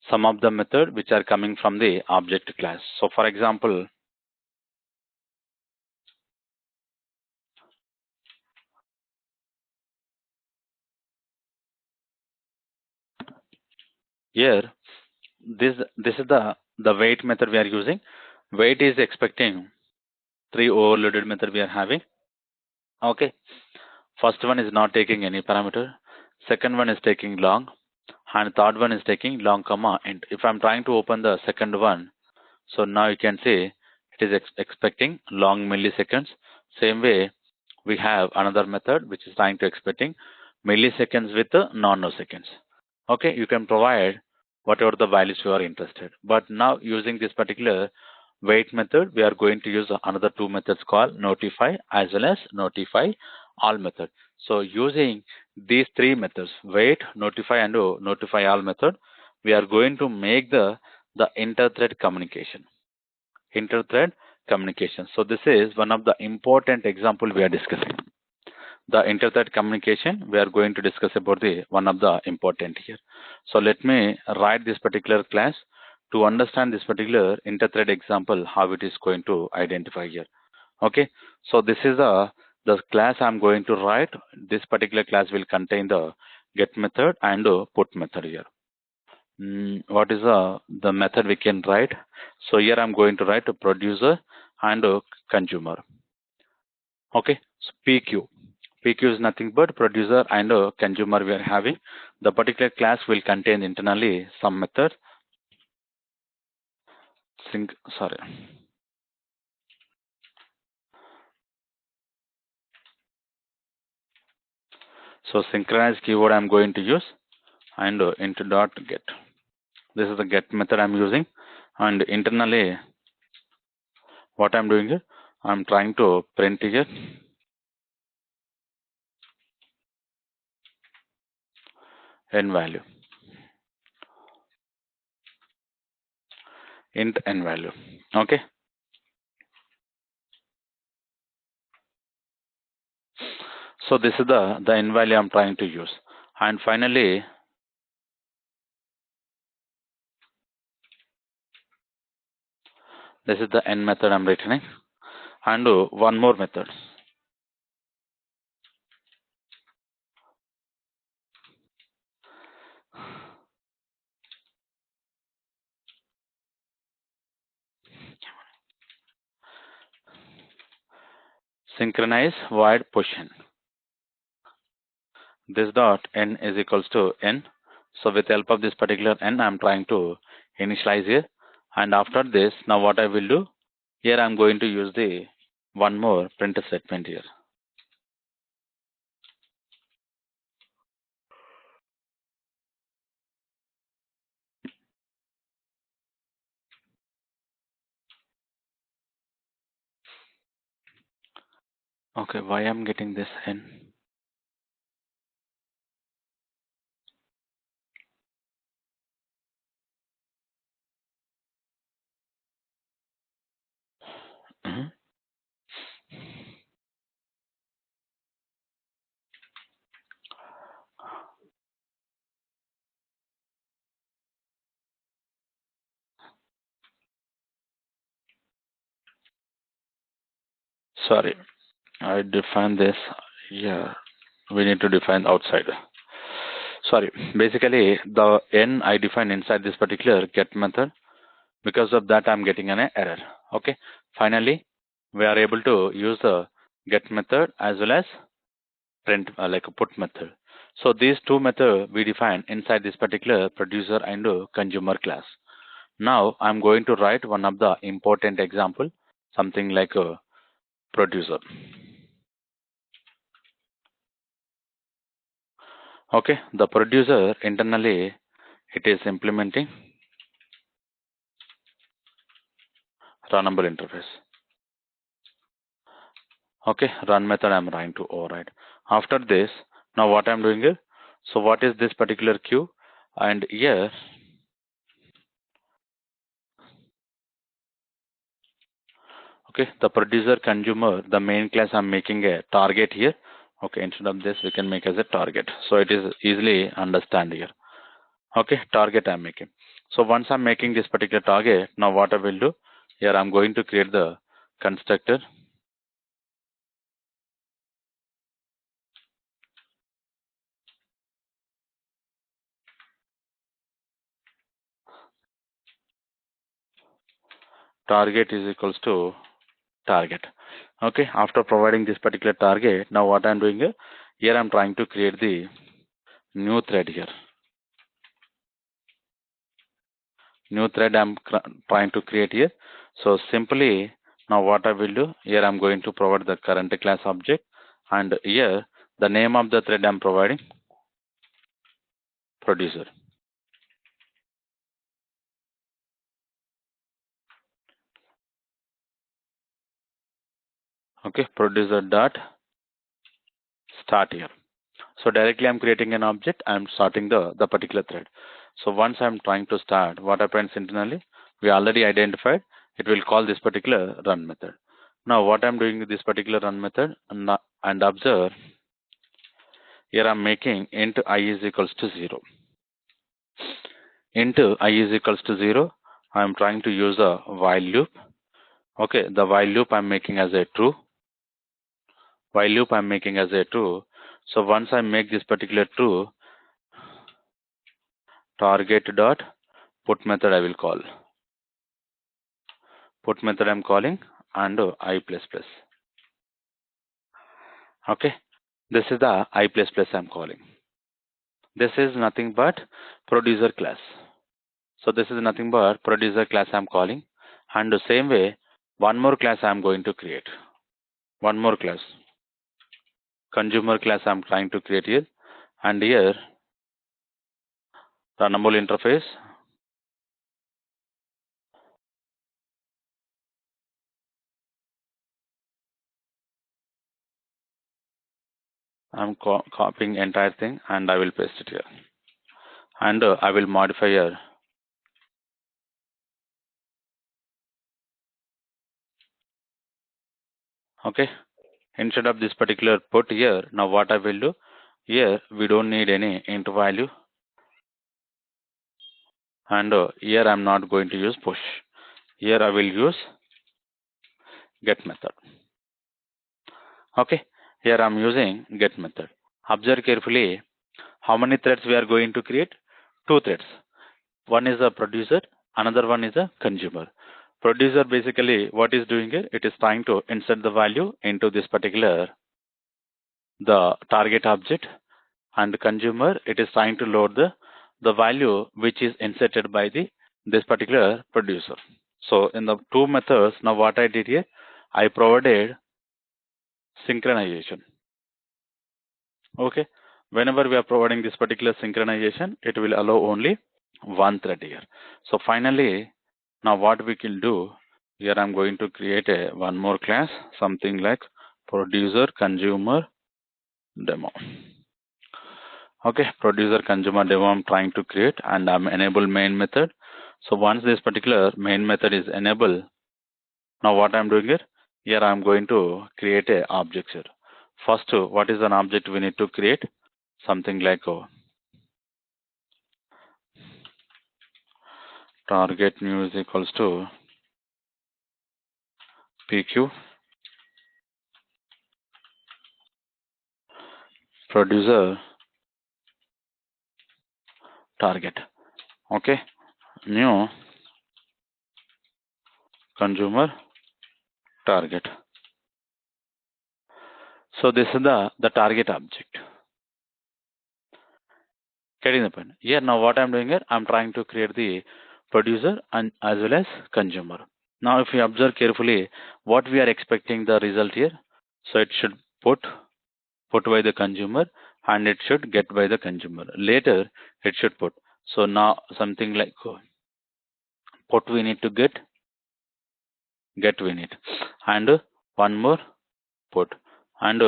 A: some of the method which are coming from the object class. So for example, here this is the wait method we are using. Wait is expecting 3 overloaded method we are having. Okay, first one is not taking any parameter, second one is taking long, and third one is taking long comma int. If I'm trying to open the second one, so now you can see it is expecting long milliseconds. Same way we have another method which is trying to expecting milliseconds with nanoseconds. Okay, you can provide whatever the values you are interested. But now using this particular wait method, we are going to use another two methods called notify as well as notify all method. So using these three methods, wait, notify, and notify all method, we are going to make the inter-thread communication. Inter-thread communication. So this is one of the important example we are discussing. The inter-thread communication, we are going to discuss about the one of the important here. So let me write this particular class to understand this particular inter-thread example, how it is going to identify here. Okay, so this is the class I'm going to write. This particular class will contain the get method and put method here. What is the method we can write? So here I'm going to write a producer and a consumer. Okay, so PQ. PQ is nothing but producer and a consumer we are having. The particular class will contain internally some method. So synchronize keyword I'm going to use and into dot get. This is the get method I'm using, and internally what I'm doing here, I'm trying to print here n value, int n value. Okay, so this is the n value I'm trying to use, and finally this is the n method I'm returning, and one more method. Synchronize void position. This dot n is equals to n. So with the help of this particular n, I'm trying to initialize here. And after this, now what I will do, here I'm going to use the one more printf statement here. Okay, why I'm getting this n? Mhm. Sorry, I defined this. Yeah, we need to define outside. Sorry, basically the n I define inside this particular get method. Because of that, I'm getting an error. Okay, finally, we are able to use the get method as well as print like a put method. So these two methods we define inside this particular producer and consumer class. Now I'm going to write one of the important example, something like a producer. Okay, the producer internally it is implementing runnable interface. Okay, run method I'm trying to override. After this, now what I'm doing here, so what is this particular queue? And here, okay, the producer consumer, the main class I'm making a target here. Okay, instead of this, we can make as a target. So it is easily understand here. Okay, target I'm making. So once I'm making this particular target, now what I will do, here I'm going to create the constructor. Target is equals to target. Okay, after providing this particular target, now what I'm doing here I'm trying to create the new thread here. New thread I'm trying to create here. So simply now what I will do here, I'm going to provide the current class object, and here the name of the thread I'm providing producer. Okay, producer dot start here. So directly I'm creating an object, I'm starting the particular thread. So once I'm trying to start, what happens internally? We already identified it will call this particular run method. Now what I'm doing with this particular run method, and observe here I'm making int I is equals to 0. Int I is equals to 0, I'm trying to use a while loop. Okay, the while loop I'm making as a true. While loop I'm making as a true. So once I make this particular true, target dot put method I will call. Put method I'm calling and I plus plus. Okay, this is the I plus plus I'm calling. This is nothing but producer class. So this is nothing but producer class I'm calling, and the same way one more class I'm going to create. One more class, consumer class I'm trying to create here, and here runnable interface. I'm copying entire thing and I will paste it here, and I will modify here. Okay, instead of this particular put here, now what I will do here, we don't need any int value, and here I'm not going to use push. Here I will use get method. Okay, here I'm using get method. Observe carefully how many threads we are going to create. 2 threads. One is a producer, another one is a consumer. Producer basically what is doing here, it is trying to insert the value into this particular the target object, and consumer it is trying to load the value which is inserted by this particular producer. So in the 2 methods, now what I did here, I provided synchronization. Okay, whenever we are providing this particular synchronization, it will allow only one thread here. So finally, now what we can do here, I'm going to create one more class, something like producer consumer demo. Okay, producer consumer demo I'm trying to create, and I'm enable main method. So once this particular main method is enabled, now what I'm doing here I'm going to create a object here. First, what is an object we need to create? Something like target news equals to PQ producer target. Okay, new consumer target. So this is the target object. Getting the point? Here now what I'm doing here, I'm trying to create the producer and as well as consumer. Now if you observe carefully what we are expecting the result here, so it should put by the consumer and it should get by the consumer. Later it should put. So now something like put we need to get we need, and one more put, and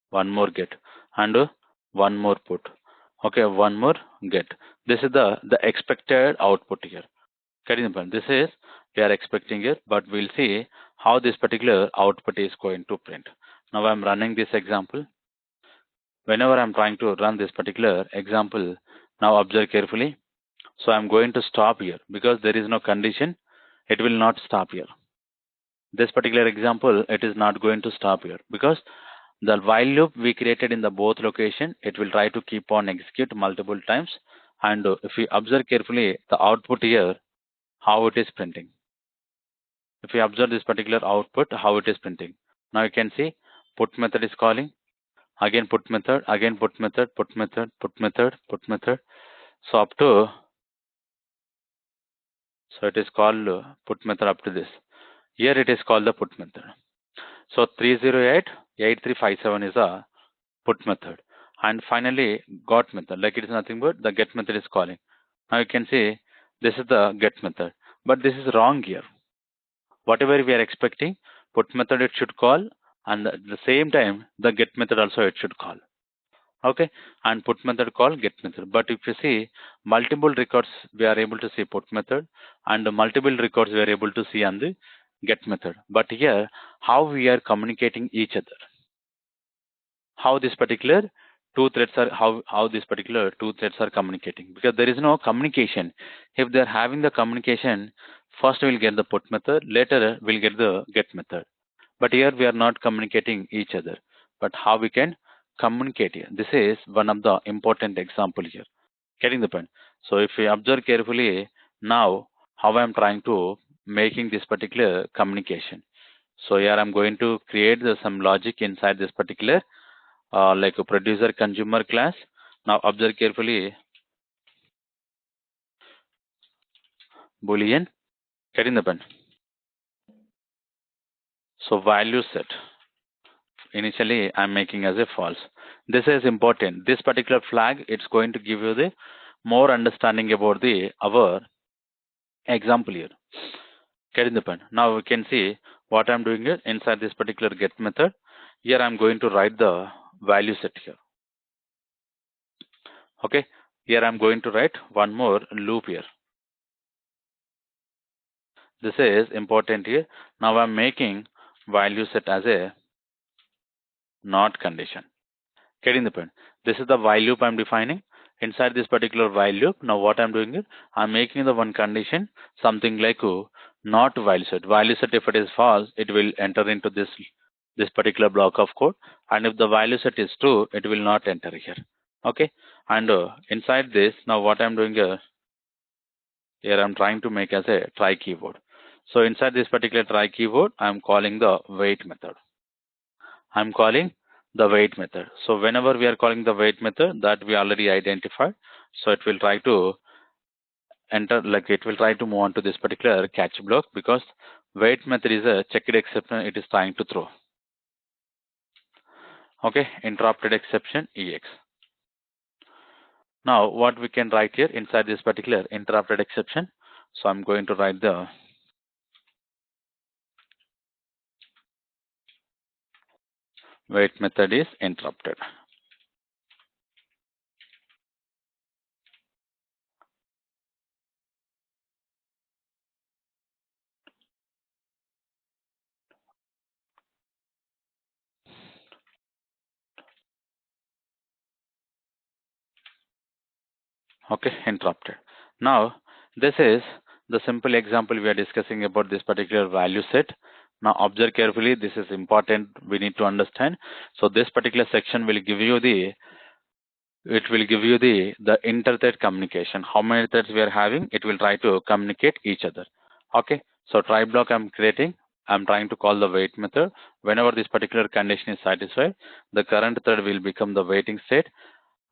A: one more get, and one more put. Okay, one more get. This is the expected output here. Getting the point? This is we are expecting it, but we'll see how this particular output is going to print. Now I'm running this example. Whenever I'm trying to run this particular example, now observe carefully. So I'm going to stop here because there is no condition. It will not stop here. This particular example, it is not going to stop here because the while loop we created in the both location, it will try to keep on execute multiple times. And if we observe carefully the output here, how it is printing. If we observe this particular output, how it is printing. Now you can see put method is calling, again put method, again put method, put method, put method, put method. So up to, so it is called put method up to this. Here it is called the put method. So 3088357 is a put method, and finally got method, like it is nothing but the get method is calling. Now you can see this is the get method, but this is wrong here. Whatever we are expecting, put method it should call, and at the same time the get method also it should call. Okay, and put method call get method. But if you see multiple records, we are able to see put method, and multiple records we are able to see on the get method. But here, how we are communicating each other, how this particular two threads are, how this particular two threads are communicating, because there is no communication. If they are having the communication, first we'll get the put method, later we'll get the get method. But here we are not communicating each other. But how we can communicate here? This is one of the important example here. Getting the point? So if we observe carefully now how I'm trying to making this particular communication. So here I'm going to create some logic inside this particular like a producer consumer class. Now observe carefully boolean. Getting the point? So value set. Initially I'm making as a false. This is important. This particular flag, it's going to give you the more understanding about the our example here. Getting the point? Now we can see what I'm doing here inside this particular get method. Here I'm going to write the value set here. Okay. Here I'm going to write one more loop here. This is important here. Now I'm making value set as a not condition. Getting the point? This is the while loop I'm defining. Inside this particular while loop, now what I'm doing is I'm making the one condition something like not value set. Value set, if it is false, it will enter into this particular block of code, and if the value set is true, it will not enter here. Okay, and inside this, now what I'm doing here I'm trying to make as a try keyword. So inside this particular try keyword, I'm calling the wait method. I'm calling the wait method. So whenever we are calling the wait method that we already identified, so it will try to enter, like it will try to move on to this particular catch block, because wait method is a checked exception it is trying to throw. Okay, interrupted exception EX. Now what we can write here inside this particular interrupted exception. So I'm going to write the wait method is interrupted. Okay, interrupted. Now this is the simple example we are discussing about this particular value set. Now observe carefully, this is important, we need to understand. So this particular section will give you the inter-thread communication. How many threads we are having, it will try to communicate each other. Okay, so try block I'm creating, I'm trying to call the wait method. Whenever this particular condition is satisfied, the current thread will become the waiting state.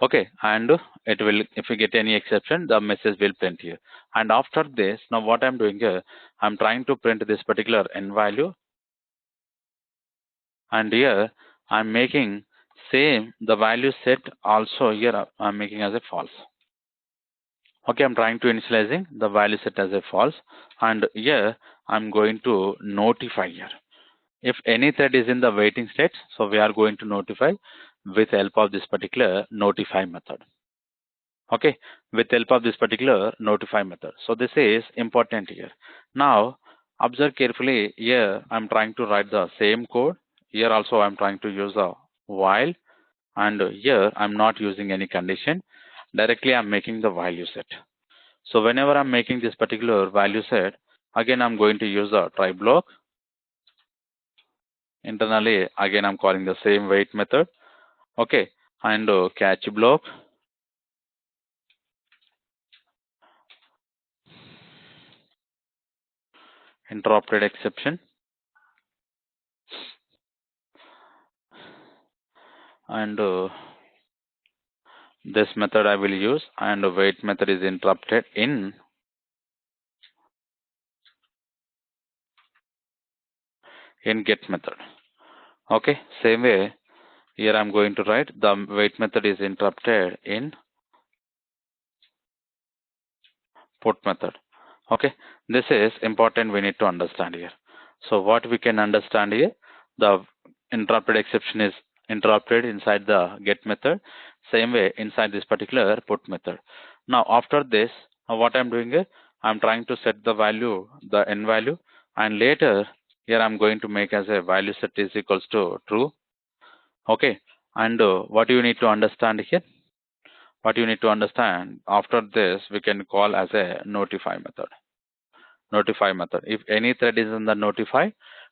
A: Okay, and it will, if you get any exception, the message will print here. And after this, now what I'm doing here, I'm trying to print this particular n value, and here I'm making same the value set also here I'm making as a false. Okay, I'm trying to initializing the value set as a false, and here I'm going to notify here. If any thread is in the waiting state, so we are going to notify with help of this particular notify method. Okay, with help of this particular notify method. So this is important here. Now observe carefully here, I'm trying to write the same code. Here also I'm trying to use the while, and here I'm not using any condition. Directly I'm making the value set. So whenever I'm making this particular value set, again I'm going to use the try block. Internally again I'm calling the same wait method. Okay, and catch block, interrupted exception, and this method I will use, and wait method is interrupted in get method. Okay, same way here I'm going to write the wait method is interrupted in put method. Okay, this is important, we need to understand here. So what we can understand here, the interrupted exception is interrupted inside the get method. Same way inside this particular put method. Now after this, what I'm doing is I'm trying to set the value, the n value, and later here I'm going to make as a value set is equals to true. Okay, and what you need to understand here, what you need to understand after this, we can call as a notify method. Notify method. If any thread is in the notify,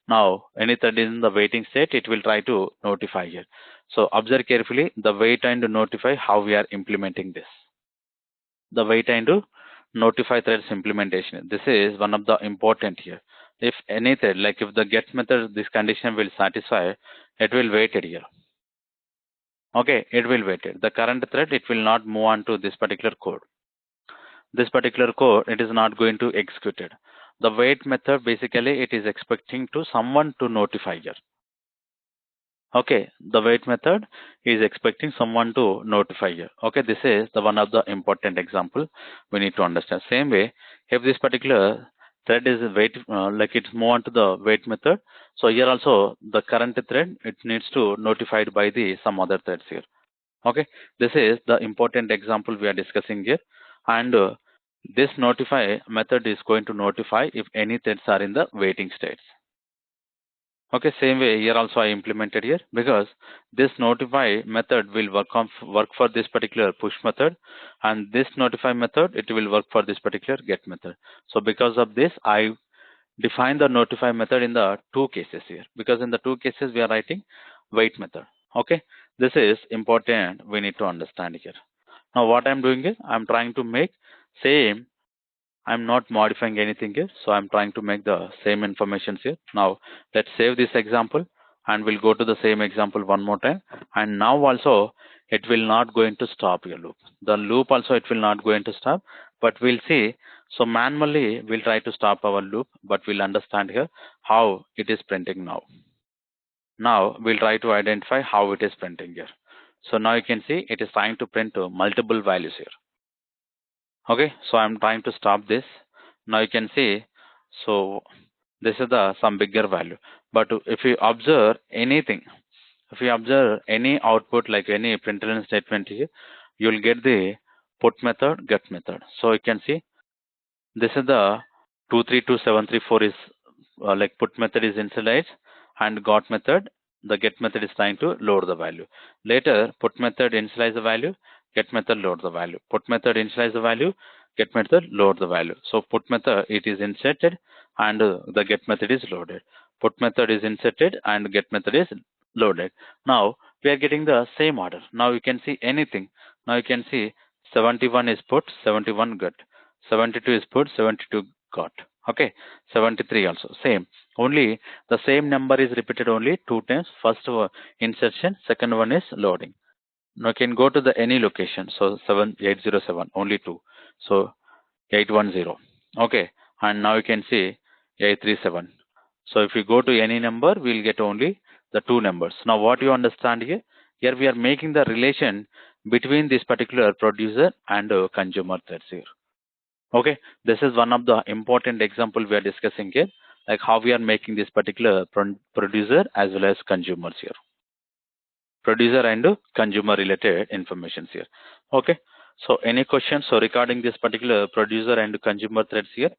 A: now any thread is in the waiting state, it will try to notify here. So observe carefully the wait and notify, how we are implementing this. The wait and notify threads implementation. This is one of the important here. If any thread, like if the get method, this condition will satisfy, it will wait it here. Okay, it will wait it. The current thread, it will not move on to this particular code. This particular code, it is not going to execute it. The wait method, basically it is expecting to someone to notify here. Okay, the wait method is expecting someone to notify here. Okay, this is the one of the important example we need to understand. Same way, if this particular thread is wait, like it's move on to the wait method, so here also the current thread, it needs to notified by the some other threads here. Okay, this is the important example we are discussing here, and this notify method is going to notify if any threads are in the waiting states. Okay, same way here also I implemented here, because this notify method will work for this particular push method, and this notify method, it will work for this particular get method. So because of this, I define the notify method in the two cases here, because in the two cases we are writing wait method. Okay, this is important, we need to understand here. Now what I'm doing is I'm trying to make same, I'm not modifying anything here, so I'm trying to make the same information here. Now let's save this example, and we'll go to the same example one more time. And now also it will not going to stop your loop. The loop also it will not going to stop, but we'll see. So manually we'll try to stop our loop, but we'll understand here how it is printing now. Now we'll try to identify how it is printing here. So now you can see it is trying to print multiple values here. Okay, so I'm trying to stop this. Now you can see, so this is the some bigger value. But if you observe anything, if you observe any output like any println statement here, you'll get the put method, get method. So you can see this is the 232734 is like put method is initialized, and got method, the get method is trying to load the value. Later put method initialize the value, get method load the value. Put method initialize the value, get method load the value. So put method it is inserted, and the get method is loaded. Put method is inserted and get method is loaded. Now we are getting the same order. Now you can see anything. Now you can see 71 is put, 71 get. 72 is put, 72 got. Okay, 73 also same. Only the same number is repeated only two times. First insertion, second one is loading. Now you can go to the any location. So 7807 only two. So 810. Okay, and now you can see 837. So if you go to any number, we'll get only the two numbers. Now what you understand here? Here we are making the relation between this particular producer and consumer threads here. Okay, this is one of the important example we are discussing here, like how we are making this particular producer as well as consumers here. Producer and consumer related informations here. Okay, so any questions so regarding this particular producer and consumer threads here?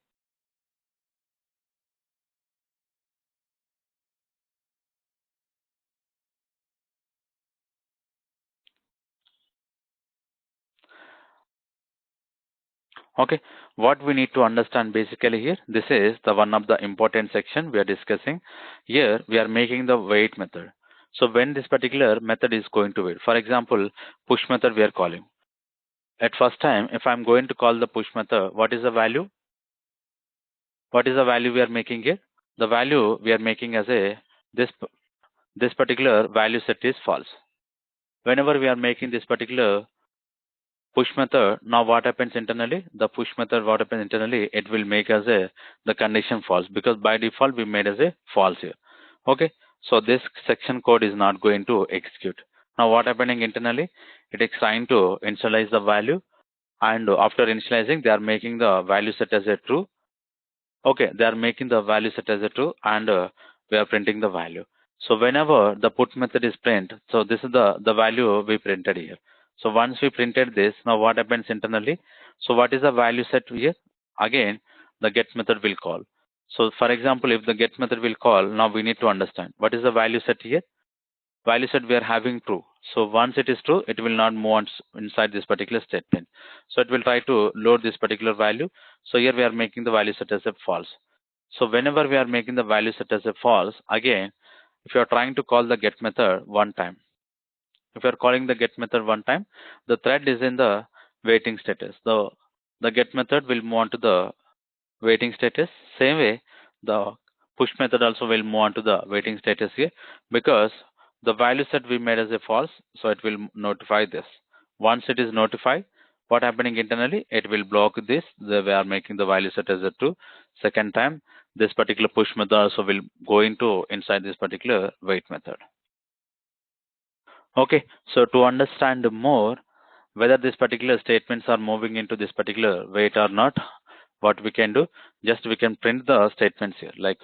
A: Okay, what we need to understand basically here, this is the one of the important section we are discussing. Here we are making the wait method. So when this particular method is going to wait, for example, push method we are calling. At first time, if I'm going to call the push method, what is the value? What is the value we are making here? The value we are making as a this particular value set is false. Whenever we are making this particular push method, now what happens internally? The push method, what happens internally? It will make as a the condition false, because by default we made as a false here. Okay, so this section code is not going to execute. Now what happening internally? It is trying to initialize the value, and after initializing they are making the value set as a true. Okay, they are making the value set as a true, and we are printing the value. So whenever the put method is print, so this is the value we printed here. So once we printed this, now what happens internally? So what is the value set here? Again, the get method will call. So for example, if the get method will call, now we need to understand what is the value set here. Value set we are having true. So once it is true, it will not move on inside this particular statement. So it will try to load this particular value. So here we are making the value set as a false. So whenever we are making the value set as a false, again, if you are trying to call the get method one time, if you are calling the get method one time, the thread is in the waiting status. The get method will move on to the waiting status. Same way, the push method also will move on to the waiting status here, because the value set we made as a false, so it will notify this. Once it is notified, what happening internally, it will block this. We are making the value set as a true. Second time, this particular push method also will go into inside this particular wait method. Okay, so to understand more whether these particular statements are moving into this particular wait or not, what we can do, just we can print the statements here, like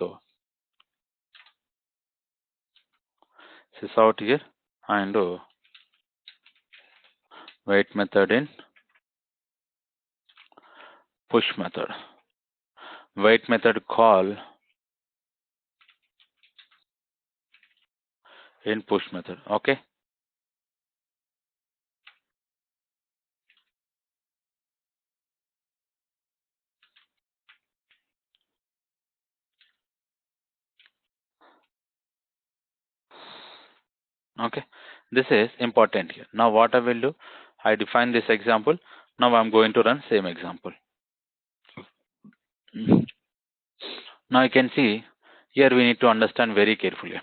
A: this out here, and wait method in push method, wait method call in push method. Okay, okay, this is important here. Now what I will do, I define this example. Now I'm going to run same example. Now you can see here we need to understand very carefully.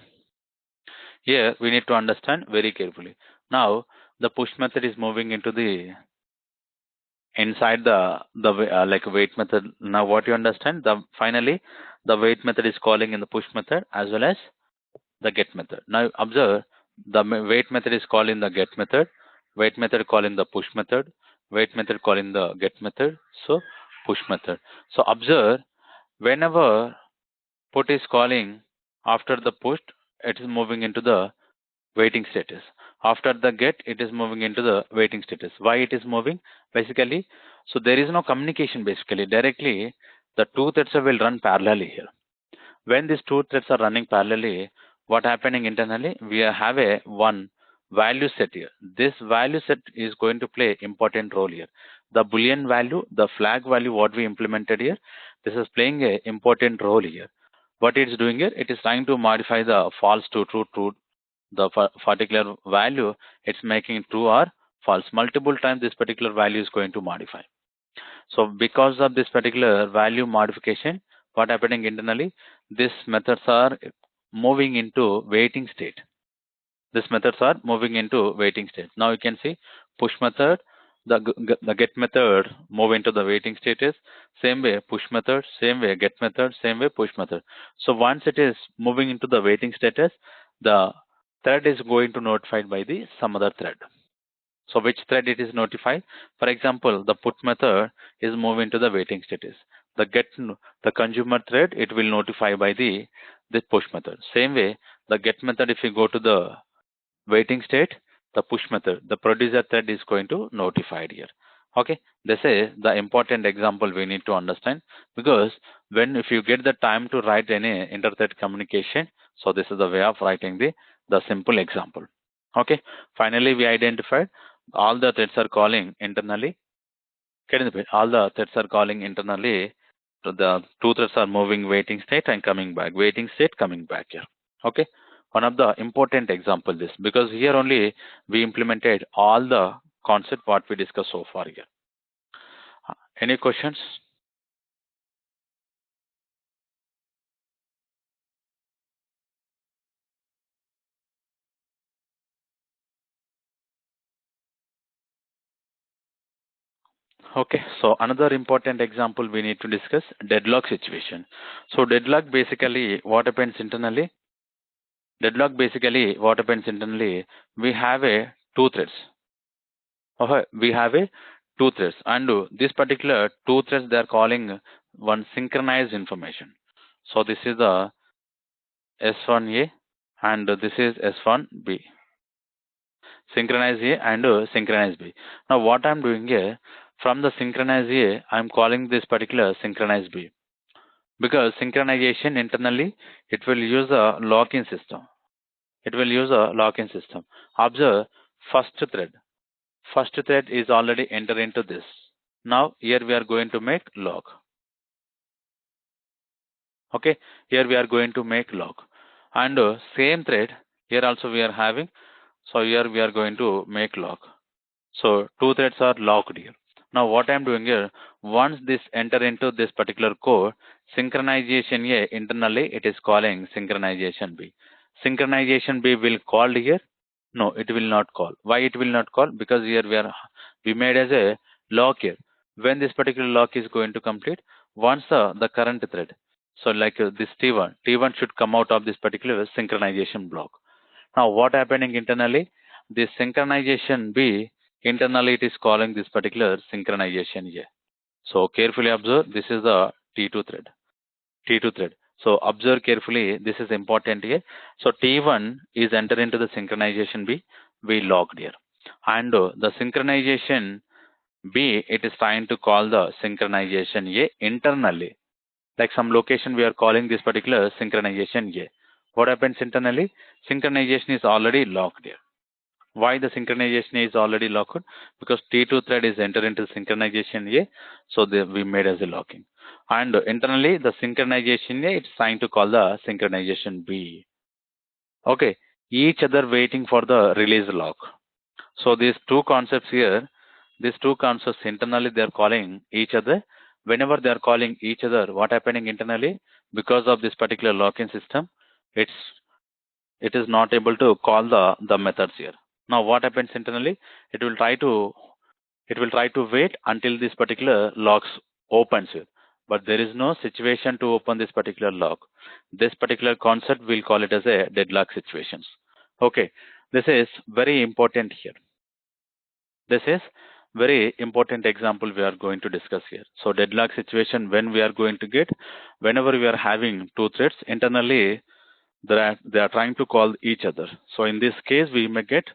A: Here we need to understand very carefully. Now the push method is moving into the inside the like wait method. Now what you understand, the finally the wait method is calling in the push method as well as the get method. Now observe, the wait method is calling the get method, wait method calling the push method, wait method calling the get method, so push method. So observe, whenever put is calling after the push, it is moving into the waiting status. After the get, it is moving into the waiting status. Why it is moving? Basically, so there is no communication basically. Directly, the two threads will run parallelly here. When these two threads are running parallelly, what happening internally? We have a one value set here. This value set is going to play important role here. The boolean value, the flag value, what we implemented here, this is playing a important role here. What it is doing here, it is trying to modify the false to true, true, the particular value, it's making true or false. Multiple times this particular value is going to modify. So because of this particular value modification, what happening internally, these methods are moving into waiting state. These methods are moving into waiting state. Now you can see push method, the get method move into the waiting status. Same way push method, same way get method, same way push method. So once it is moving into the waiting status, the thread is going to notified by the some other thread. So which thread it is notified? For example, the put method is moving to the waiting status. The consumer thread, it will notify by the push method. Same way, the get method, if you go to the waiting state, the push method, the producer thread is going to notify here. Okay, this is the important example we need to understand, because when if you get the time to write any inter-thread communication, so this is the way of writing the simple example. Okay, finally we identified all the threads are calling internally. All the threads are calling internally. So the two threads are moving waiting state and coming back, waiting state coming back here. Okay, one of the important example this, because here only we implemented all the concept what we discussed so far here. Any questions? Okay, so another important example we need to discuss, deadlock situation. So deadlock basically what happens internally? Deadlock basically what happens internally? We have a two threads. Okay, we have a two threads, and this particular two threads they are calling one synchronized information. So this is the S1A and this is S1B. Synchronize A and synchronize B. Now what I'm doing here, from the synchronize A, I'm calling this particular synchronize B. Because synchronization internally, it will use a lock-in system. It will use a lock-in system. Observe first thread. First thread is already entered into this. Now here we are going to make lock. Okay, here we are going to make lock. And same thread, here also we are having. So here we are going to make lock. So two threads are locked here. Now what I'm doing here, once this enter into this particular code, synchronization A internally it is calling synchronization B. Synchronization B will call here? No, it will not call. Why it will not call? Because here we made as a lock here. When this particular lock is going to complete, once the current thread, so like this T1 should come out of this particular synchronization block. Now what happening internally? This synchronization B, internally it is calling this particular synchronization A. So carefully observe, this is the T2 thread. T2 thread. So observe carefully, this is important here. So T1 is enter into the synchronization B, we locked here. And the synchronization B, it is trying to call the synchronization A internally. Like some location we are calling this particular synchronization A. What happens internally? Synchronization is already locked here. Why the synchronization is already locked? Because T2 thread is entered into synchronization A, so we made as a locking. And internally the synchronization A, it's trying to call the synchronization B. Okay, each other waiting for the release lock. So these two concepts here, these two concepts internally they are calling each other. Whenever they are calling each other, what happening internally? Because of this particular lock-in system, it is not able to call the methods here. Now what happens internally? It will try to wait until this particular locks opens here. But there is no situation to open this particular lock. This particular concept we'll call it as a deadlock situations. Okay, this is very important here. This is very important example we are going to discuss here. So deadlock situation, when we are going to get, whenever we are having two threads internally, they are trying to call each other. So in this case, we may get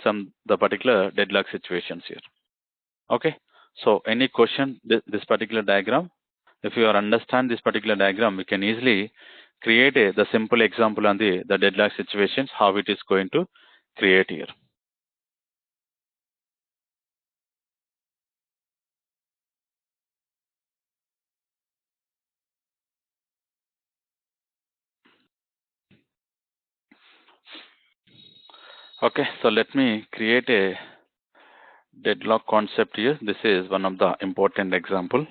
A: the particular deadlock situations here. Okay. So any question this particular diagram? If you understand this particular diagram, we can easily create the simple example on the deadlock situations, how it is going to create here. Okay, so let me create a deadlock concept here. This is one of the important example.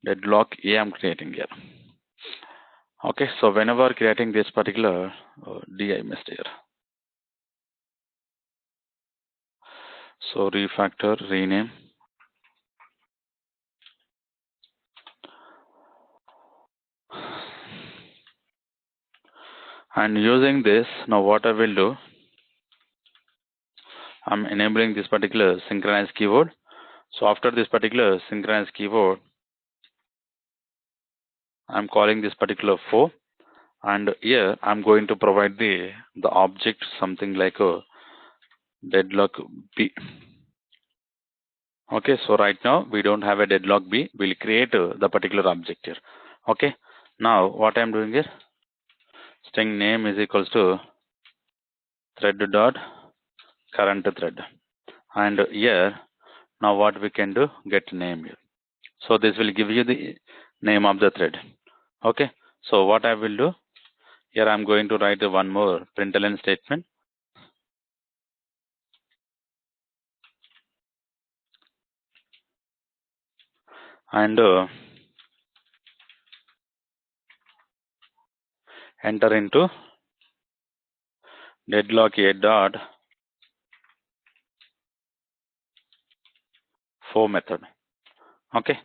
A: Deadlock A I'm creating here. Okay, so whenever creating this particular D I missed here. So refactor, rename. And using this, now what I will do, I'm enabling this particular synchronize keyword. So after this particular synchronize keyword, I'm calling this particular for, and here I'm going to provide the object something like a deadlock B. Okay, so right now we don't have a deadlock B. We'll create the particular object here. Okay, now what I'm doing here, string name is equals to thread dot current thread, and here now what we can do, get name here. So this will give you the name of the thread. Okay, so what I will do here, I'm going to write one more println statement, and enter into deadlock A dot for method. Okay,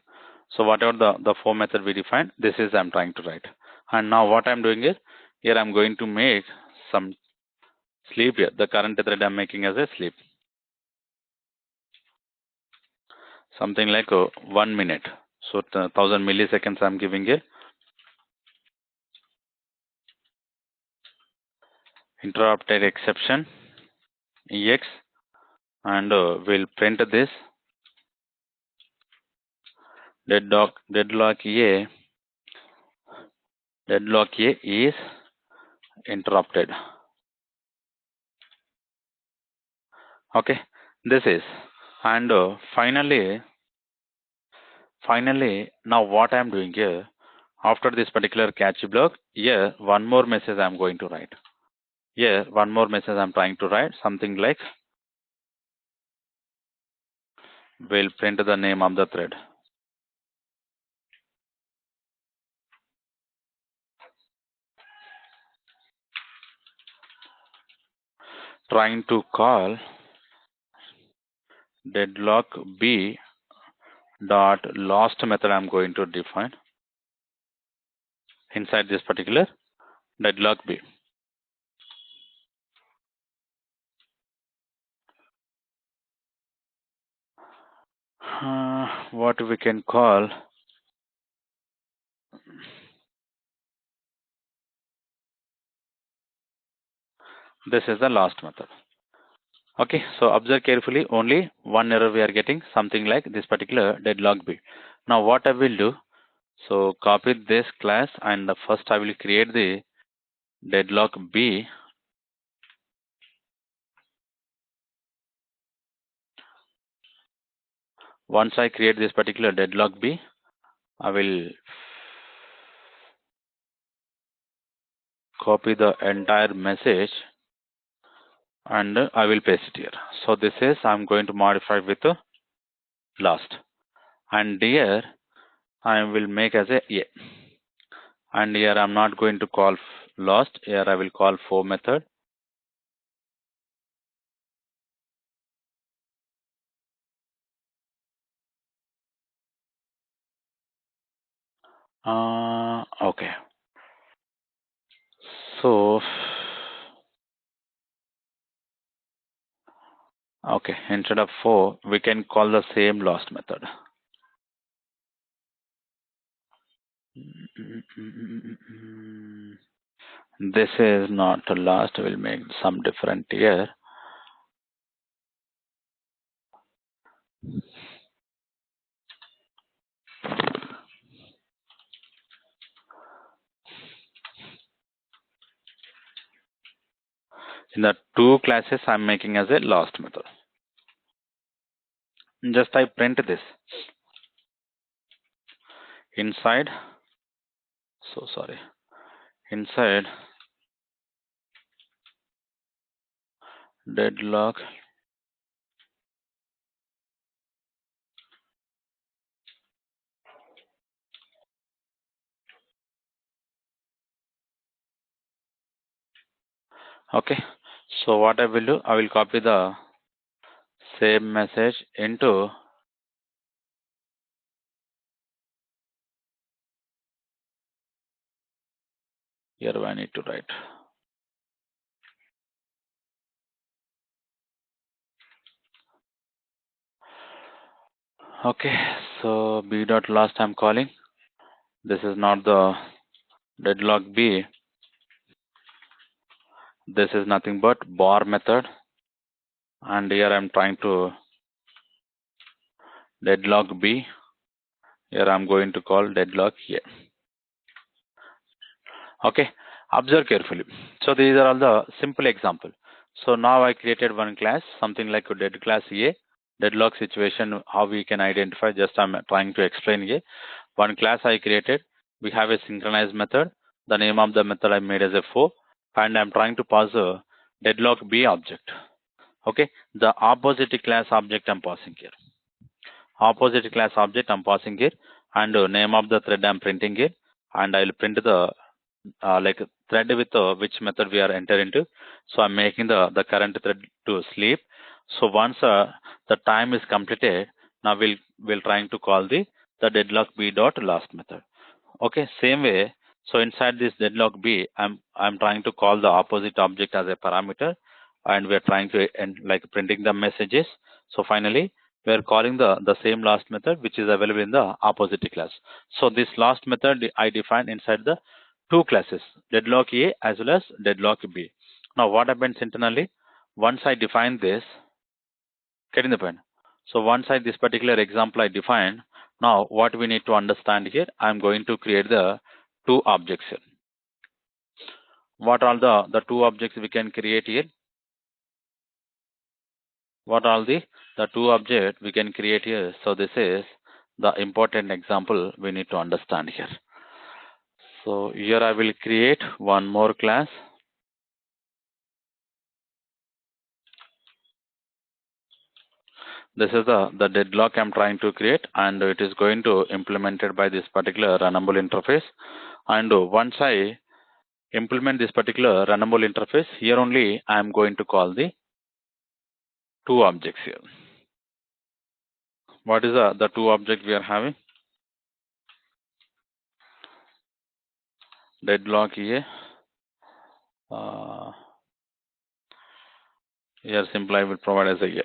A: so whatever the for method we define, this is I'm trying to write. And now what I'm doing is, here I'm going to make some sleep here. The current thread I'm making as a sleep, something like 1 minute. So 1000 milliseconds I'm giving here. interrupted exception ex, and we'll print this deadlock A. Deadlock A is interrupted. Okay, this is, and finally now what I'm doing here, after this particular catch block, here one more message I'm going to write. Here one more message I'm trying to write, something like we'll print the name of the thread. Trying to call deadlock B dot last method I'm going to define inside this particular deadlock B. What we can call this is the last method. Okay, so observe carefully, only one error we are getting, something like this particular deadlock B. Now what I will do, so copy this class, and first I will create the deadlock B. Once I create this particular deadlock B, I will copy the entire message and I will paste it here. So this is, I'm going to modify with last, and here I will make as a, and here I'm not going to call last, here I will call for method. Okay, so okay, instead of for, we can call the same last method. This is not the last, we'll make some different here. In the two classes I'm making as a last method. Just I print this inside, so sorry, inside deadlock okay. So what I will do, I will copy the same message into here, I need to write. Okay, so B dot last I'm calling. This is not the deadlock B. This is nothing but bar method, and here I'm trying to deadlock B. Here I'm going to call deadlock A. Okay, observe carefully. So these are all the simple example. So now I created one class, something like a dead class A, deadlock situation, how we can identify, just I'm trying to explain here. One class I created, we have a synchronize method. The name of the method I made as a for, and I'm trying to pass a deadlock B object. Okay, the opposite class object I'm passing here. Opposite class object I'm passing here, and name of the thread I'm printing here, and I'll print the like thread with which method we are enter into. So I'm making the current thread to sleep. So once the time is completed, now we'll trying to call the deadlock B dot last method. Okay, same way. So inside this deadlock B, I'm trying to call the opposite object as a parameter, and we're trying to end like printing the messages. So finally, we're calling the same last method which is available in the opposite class. So this last method I define inside the two classes, deadlock A as well as deadlock B. Now what happens internally? Once I define this, getting the point. So once I this particular example I define, now what we need to understand here, I'm going to create the two objects here. What are the two objects we can create here? What are the two objects we can create here? So this is the important example we need to understand here. So here I will create one more class. This is the deadlock I'm trying to create, and it is going to implemented by this particular runnable interface. And once I implement this particular runnable interface, here only I am going to call the two objects here. What is the two objects we are having? Deadlock here. Here simply I will provide as a here.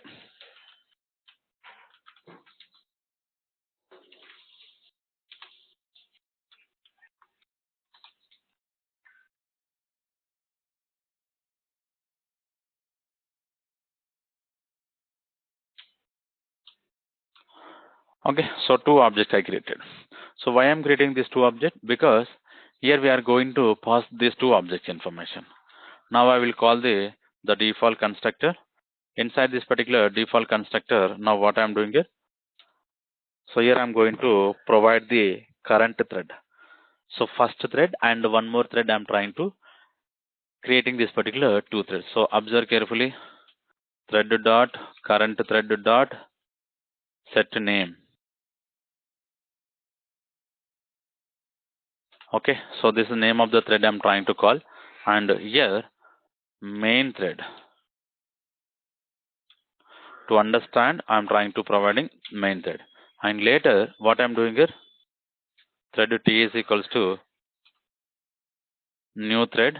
A: Okay, so two objects I created. So why I'm creating these two objects? Because here we are going to pass these two objects information. Now I will call the default constructor. Inside this particular default constructor, now what I'm doing here? So here I'm going to provide the current thread. So first thread and one more thread I'm trying to creating this particular two threads. So observe carefully. Thread dot current thread dot set name. Okay, so this is the name of the thread I'm trying to call, and here main thread. To understand, I'm trying to providing main thread, and later what I'm doing here, thread T is equals to new thread.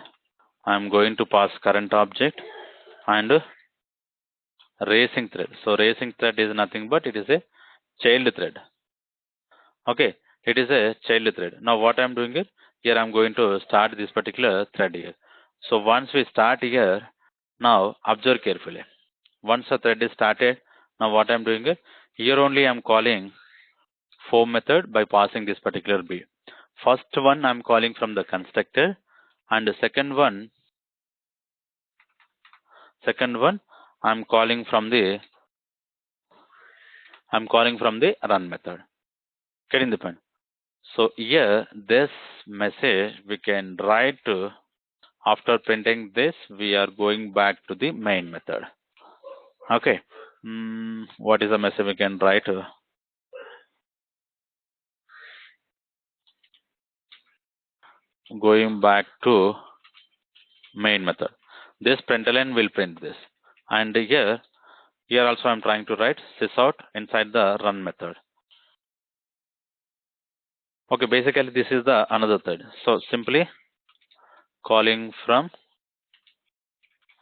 A: I'm going to pass current object and racing thread. So racing thread is nothing but it is a child thread. Okay, it is a child thread. Now what I'm doing here I'm going to start this particular thread here. So once we start here, now observe carefully. Once a thread is started, now what I'm doing here only I'm calling for method by passing this particular B. First one I'm calling from the constructor, and the second one I'm calling from the run method. Getting the point? So here this message we can write after printing this, we are going back to the main method. Okay. What is the message we can write? Going back to main method. This println will print this. And here also I'm trying to write sysout inside the run method. Okay, basically this is the another thread. So simply calling from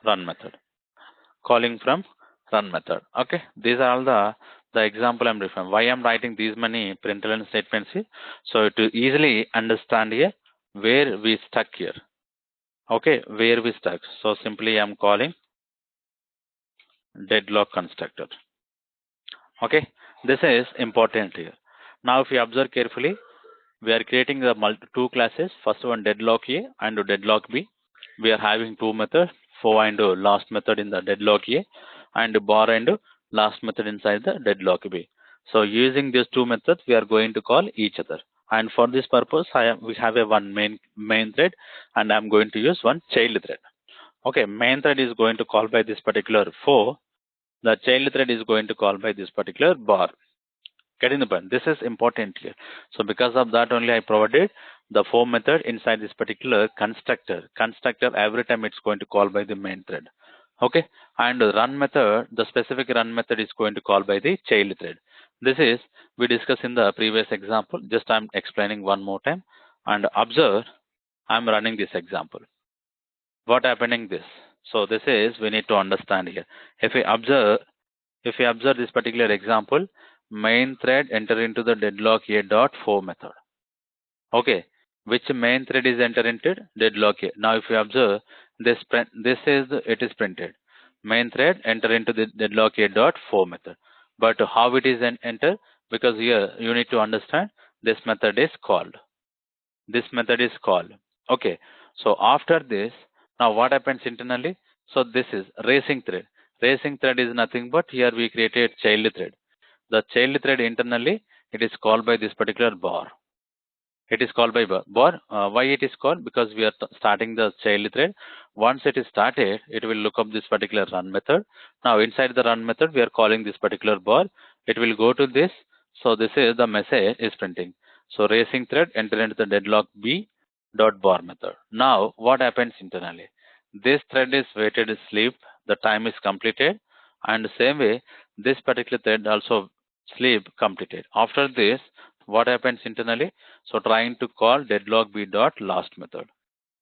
A: run method. Okay, these are all the example I'm referring. Why I'm writing these many println statements here? So to easily understand here where we stuck here. Okay, where we stuck. So simply I'm calling deadlock constructor. Okay, this is important here. Now if you observe carefully, we are creating the two classes. First one deadlock A and deadlock B. We are having two methods, for and last method in the deadlock A, and bar and last method inside the deadlock B. So using these two methods, we are going to call each other. And for this purpose, we have a one main thread, and I'm going to use one child thread. Okay, main thread is going to call by this particular for. The child thread is going to call by this particular bar. Getting the point? This is important here. So because of that only I provided the for method inside this particular constructor. Constructor every time it's going to call by the main thread. Okay, and the run method, the specific run method is going to call by the child thread. This is we discussed in the previous example. Just I'm explaining one more time. And observe, I'm running this example. What happening this? So this is we need to understand here. If we observe this particular example, main thread enter into the deadlock A dot for method. Okay, which main thread is entered into deadlock A. Now if you observe, it is printed. Main thread enter into the deadlock a dot for method. But how it is enter? Because here you need to understand this method is called. This method is called. Okay. So after this, now what happens internally? So this is racing thread. Racing thread is nothing but here we created child thread. The child thread internally, it is called by this particular bar. It is called by bar. Why it is called? Because we are starting the child thread. Once it is started, it will look up this particular run method. Now inside the run method, we are calling this particular bar. It will go to this. So this is the message is printing. So racing thread enter into the deadlock b dot bar method. Now what happens internally? This thread is waited sleep. The time is completed, and the same way this particular thread also sleep completed. After this, what happens internally? So trying to call deadlock b dot last method.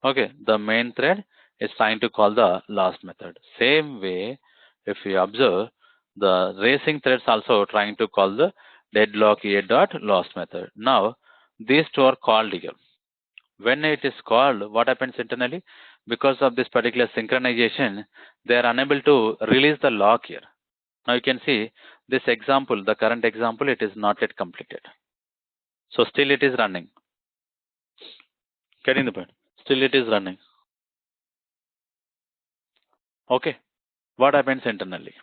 A: Okay, the main thread is trying to call the last method. Same way, if you observe, the racing threads also trying to call the deadlock a dot last method. Now, these two are called here. When it is called, what happens internally? Because of this particular synchronization, they are unable to release the lock here. Now you can see this example, the current example, it is not yet completed. So still it is running. Getting the point? Still it is running. Okay. What happens internally?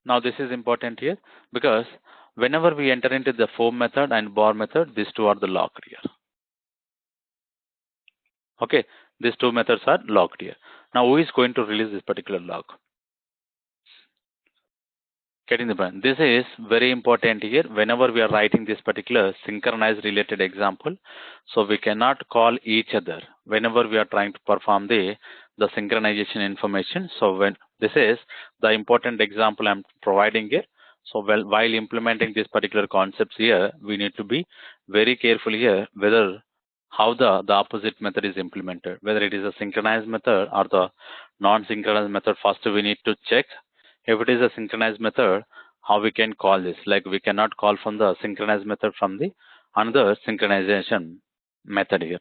A: Now this is important here because whenever we enter into the for method and bar method, these two are the locked here. Okay. These two methods are locked here. Now who is going to release this particular lock? Getting the point? This is very important here whenever we are writing this particular synchronized related example. So we cannot call each other whenever we are trying to perform the synchronization information. So when this is the important example I'm providing here. So while implementing this particular concepts here, we need to be very careful here whether how the opposite method is implemented, whether it is a synchronized method or the non-synchronized method. First we need to check if it is a synchronized method, how we can call this. Like we cannot call from the synchronized method from the another synchronization method here.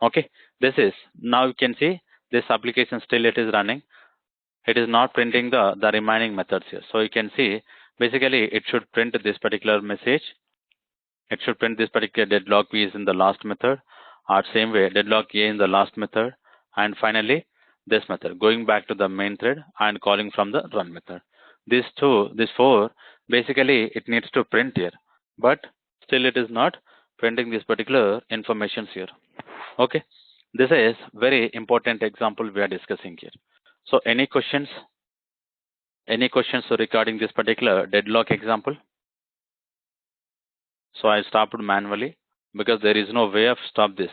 A: Okay, this is now you can see this application still it is running. It is not printing the remaining methods here. So you can see basically it should print this particular message. It should print this particular deadlock B is in the last method, or same way deadlock A in the last method, and finally this method going back to the main thread and calling from the run method. These four, basically it needs to print here, but still it is not printing this particular informations here. Okay, this is very important example we are discussing here. So any questions? Any questions regarding this particular deadlock example? So I stopped manually because there is no way of stop this.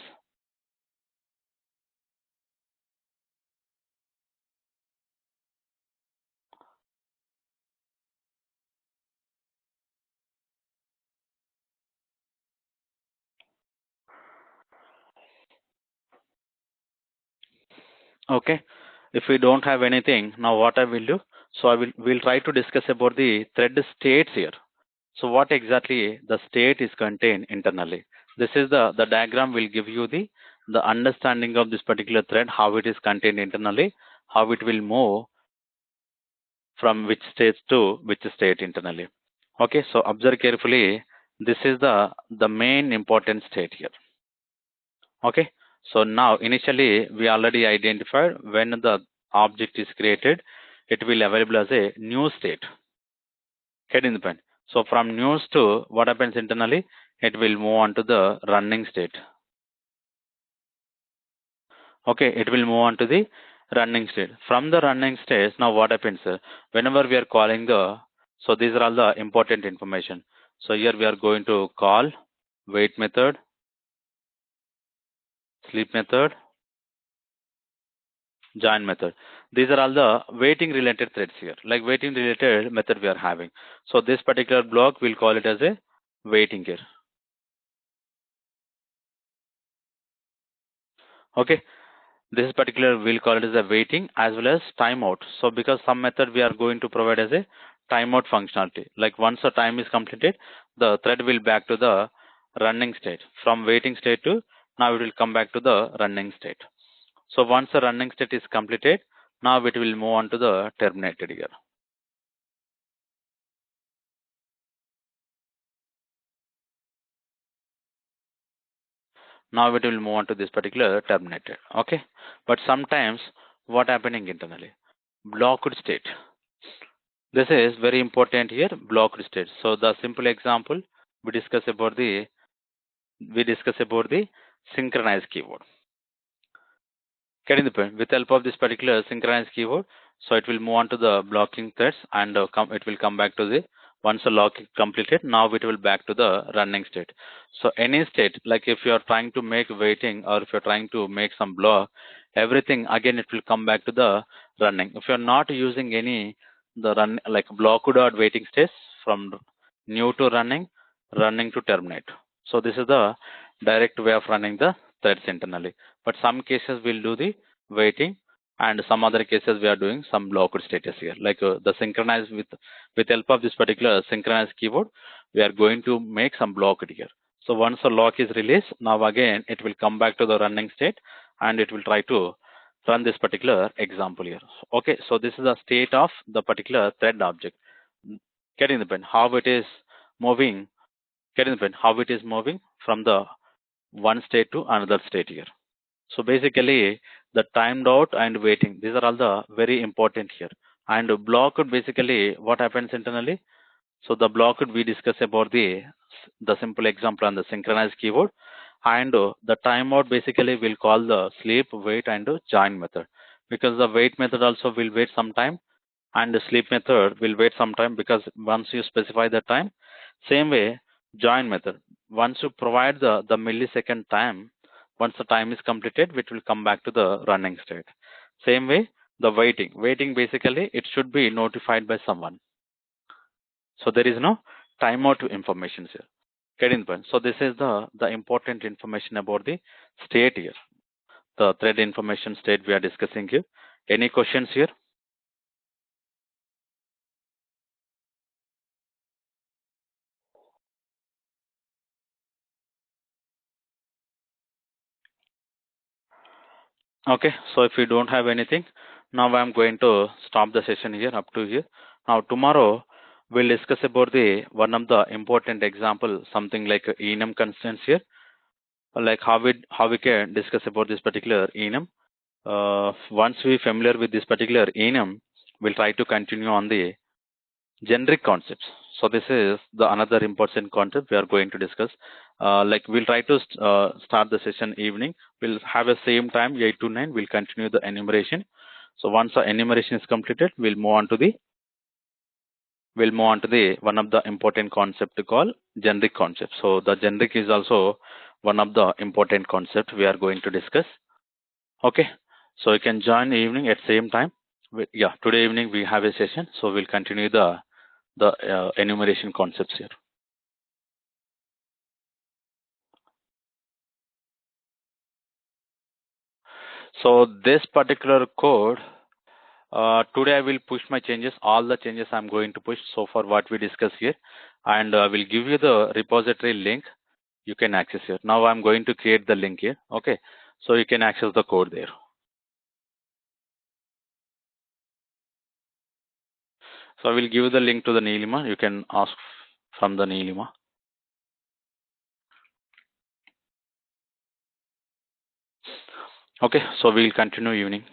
A: Okay, if we don't have anything, now what I will do? So we'll try to discuss about the thread states here. So what exactly the state is contained internally? This is the diagram will give you the understanding of this particular thread, how it is contained internally, how it will move from which state to which state internally. Okay, so observe carefully. This is the main important state here. Okay, so now initially we already identified when the object is created, it will available as a new state. Getting the point? So from news to what happens internally, it will move on to the running state. Okay, it will move on to the running state. From the running state, now what happens? Whenever we are calling so these are all the important information. So here we are going to call wait method, sleep method, join method. These are all the waiting related threads here, like waiting related method we are having. So this particular block we'll call it as a waiting here. Okay, this particular we'll call it as a waiting as well as timeout. So because some method we are going to provide as a timeout functionality, like once the time is completed, the thread will back to the running state. From waiting state to now it will come back to the running state. So once the running state is completed, now it will move on to the terminated here. Now it will move on to this particular terminated. Okay, but sometimes what happening internally? Blocked state. This is very important here, blocked state. So the simple example we discuss about the synchronized keyboard. Getting the point? With the help of this particular synchronized keyboard, so it will move on to the blocking threads and it will come back to the once the lock is completed. Now it will back to the running state. So any state, like if you are trying to make waiting or if you're trying to make some block, everything again it will come back to the running. If you're not using any the run like blocked or waiting states from new to running, running to terminate. So this is the direct way of running the threads internally. But some cases we'll do the waiting, and some other cases we are doing some blocked status here, like the synchronized with help of this particular synchronized keyboard, we are going to make some blocked here. So once the lock is released, now again it will come back to the running state and it will try to run this particular example here. Okay, so this is the state of the particular thread object. Getting the point? How it is moving? Getting the point? How it is moving from the one state to another state here. So basically, the timed out and waiting, these are all the very important here. And blocked, basically, what happens internally? So the blocked, we discuss about the simple example on the synchronized keyboard. And the timeout, basically, we'll call the sleep, wait, and join method. Because the wait method also will wait some time, and the sleep method will wait some time, because once you specify the time, same way, join method. Once you provide the millisecond time, once the time is completed, it will come back to the running state. Same way, the waiting. Waiting, basically, it should be notified by someone. So there is no timeout information here. Getting the point? So this is the important information about the state here. The thread information state we are discussing here. Any questions here? Okay, so if you don't have anything, now I'm going to stop the session here up to here. Now tomorrow we'll discuss about the one of the important example, something like enum constants here, like how we can discuss about this particular enum. Once we familiar with this particular enum, we'll try to continue on the generic concepts. So this is the another important concept we are going to discuss. Like we'll try to start the session evening. We'll have a same time 8 to 9. We'll continue the enumeration. So once the enumeration is completed, we'll move on to the one of the important concept to call generic concept. So the generic is also one of the important concept we are going to discuss. Okay, so you can join evening at same time. Yeah, today evening we have a session, so we'll continue the enumeration concepts here. So this particular code, today I will push my changes, all the changes I'm going to push so far what we discuss here, and we'll give you the repository link you can access here. Now I'm going to create the link here. Okay, so you can access the code there. So I will give you the link to the Nilima. You can ask from the Nilima. Okay, so we'll continue evening.